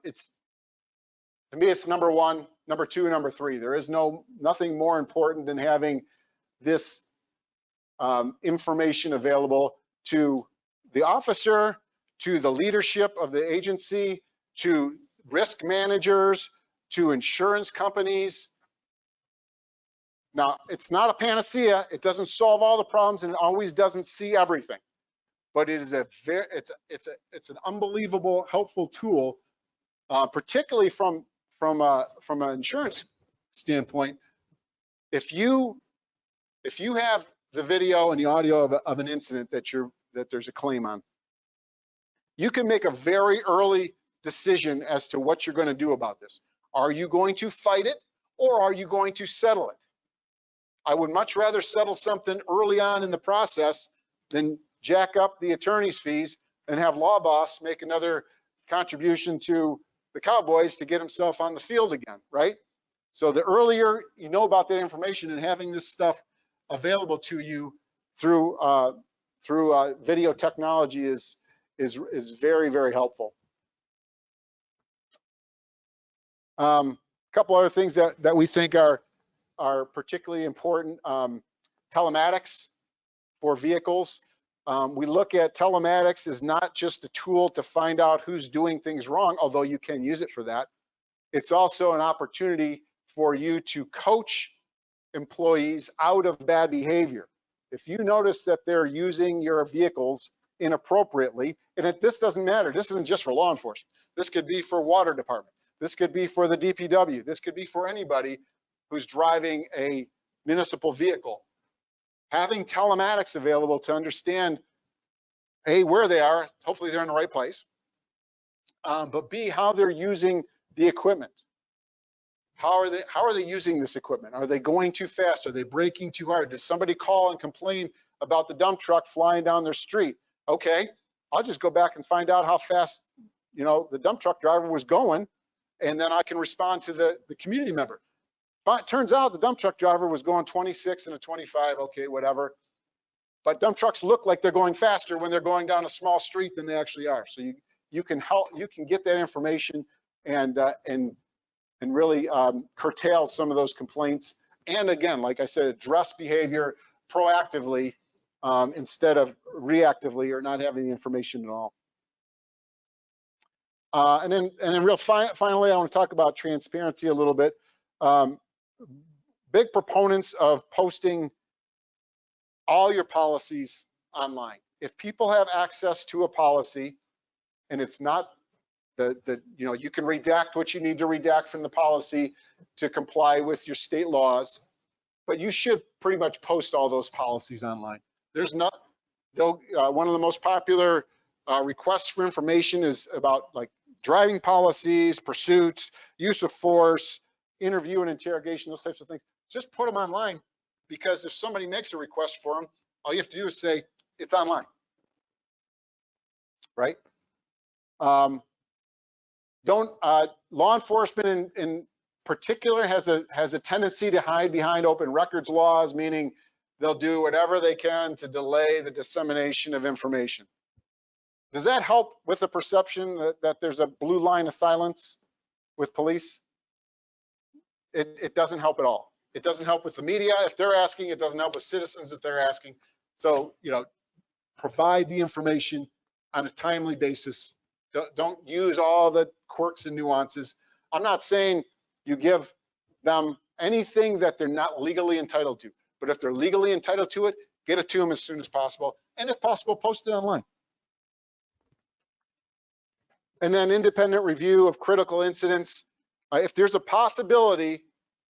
me, it's number one, number two, number three. There is nothing more important than having this information available to the officer, to the leadership of the agency, to risk managers, to insurance companies. Now, it's not a panacea. It doesn't solve all the problems, and it always doesn't see everything. But it is it's an unbelievable helpful tool, particularly from from an insurance standpoint, if you have the video and the audio of an incident that there's a claim on, you can make a very early decision as to what you're going to do about this. Are you going to fight it, or are you going to settle it? I would much rather settle something early on in the process than jack up the attorney's fees and have Law Boss make another contribution to the Cowboys to get himself on the field again, right? So the earlier you know about that information and having this stuff available to you through video technology is very, very helpful. A couple other things that we think are particularly important. Telematics for vehicles. We look at telematics as not just a tool to find out who's doing things wrong, although you can use it for that. It's also an opportunity for you to coach employees out of bad behavior. If you notice that they're using your vehicles inappropriately, and this doesn't matter, this isn't just for law enforcement. This could be for water department. This could be for the DPW. This could be for anybody who's driving a municipal vehicle. Having telematics available to understand, A, where they are, hopefully they're in the right place, but B, how they're using the equipment. How are they using this equipment? Are they going too fast? Are they braking too hard? Does somebody call and complain about the dump truck flying down their street? Okay, I'll just go back and find out how fast, the dump truck driver was going, and then I can respond to the community member. But it turns out the dump truck driver was going 26 and a 25, okay, whatever. But dump trucks look like they're going faster when they're going down a small street than they actually are. So you can get that information and really curtail some of those complaints. And again, like I said, address behavior proactively instead of reactively or not having the information at all. And then finally, I want to talk about transparency a little bit. Big proponents of posting all your policies online. If people have access to a policy and it's not you can redact what you need to redact from the policy to comply with your state laws, but you should pretty much post all those policies online. There's not, one of the most popular requests for information is about like driving policies, pursuits, use of force, interview and interrogation, those types of things. Just put them online, because if somebody makes a request for them, all you have to do is say it's online, right? Law enforcement in particular has a tendency to hide behind open records laws, meaning they'll do whatever they can to delay the dissemination of information. Does that help with the perception that there's a blue line of silence with police? It doesn't help at all. It doesn't help with the media if they're asking. It doesn't help with citizens if they're asking. So, provide the information on a timely basis. Don't use all the quirks and nuances. I'm not saying you give them anything that they're not legally entitled to, but if they're legally entitled to it, get it to them as soon as possible. And if possible, post it online. And then independent review of critical incidents. If there's a possibility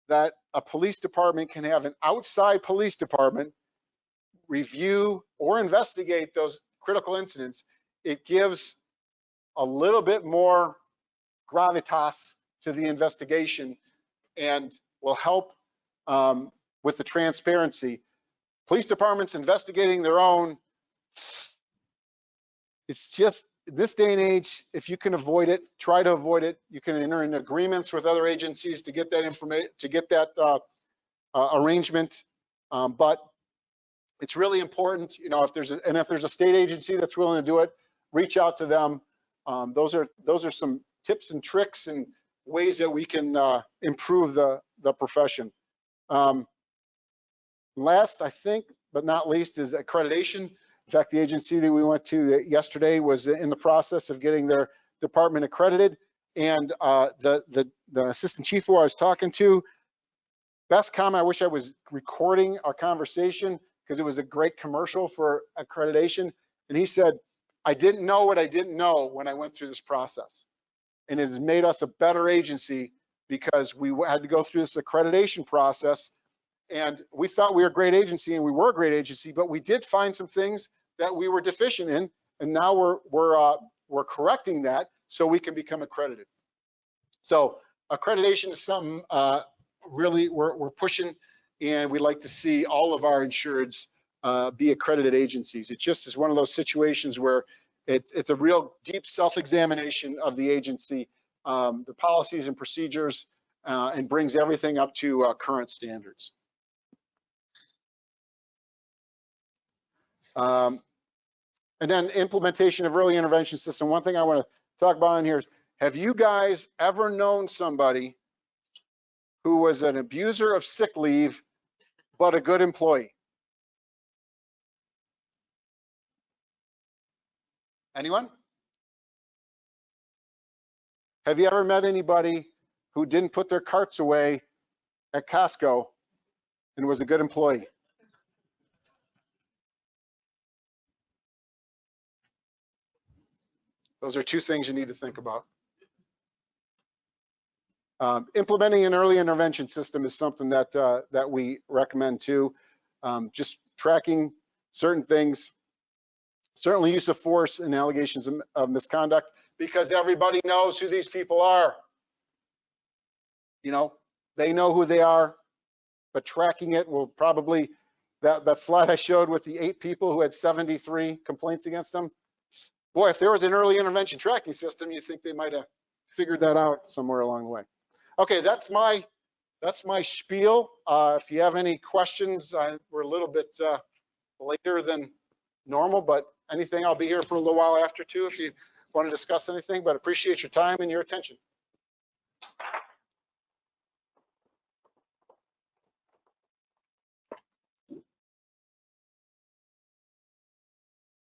that a police department can have an outside police department review or investigate those critical incidents, it gives a little bit more gravitas to the investigation and will help with the transparency. Police departments investigating their own, it's just, in this day and age, if you can avoid it, try to avoid it. You can enter in agreements with other agencies to get that information, to get that arrangement. But it's really important, if there's a state agency that's willing to do it, reach out to them. Those are some tips and tricks and ways that we can improve the profession. Last, I think, but not least, is accreditation. In fact, the agency that we went to yesterday was in the process of getting their department accredited. And the assistant chief who I was talking to, best comment, I wish I was recording our conversation because it was a great commercial for accreditation. And he said, I didn't know what I didn't know when I went through this process. And it has made us a better agency because we had to go through this accreditation process. And we thought we were a great agency, and we were a great agency, but we did find some things that we were deficient in, and now we're correcting that so we can become accredited. So accreditation is something really we're pushing, and we'd like to see all of our insureds be accredited agencies. It just is one of those situations where it's a real deep self-examination of the agency, the policies and procedures, and brings everything up to current standards. And then implementation of early intervention system. One thing I want to talk about in here is, have you guys ever known somebody who was an abuser of sick leave, but a good employee? Anyone? Have you ever met anybody who didn't put their carts away at Costco and was a good employee? Those are two things you need to think about. Implementing an early intervention system is something that we recommend too. Just tracking certain things, certainly use of force and allegations of misconduct, because everybody knows who these people are. You know, they know who they are, but tracking it will probably, that slide I showed with the 8 people who had 73 complaints against them. Boy, if there was an early intervention tracking system, you think they might have figured that out somewhere along the way. Okay, that's my spiel. If you have any questions, we're a little bit later than normal, but anything, I'll be here for a little while after too if you want to discuss anything, but appreciate your time and your attention.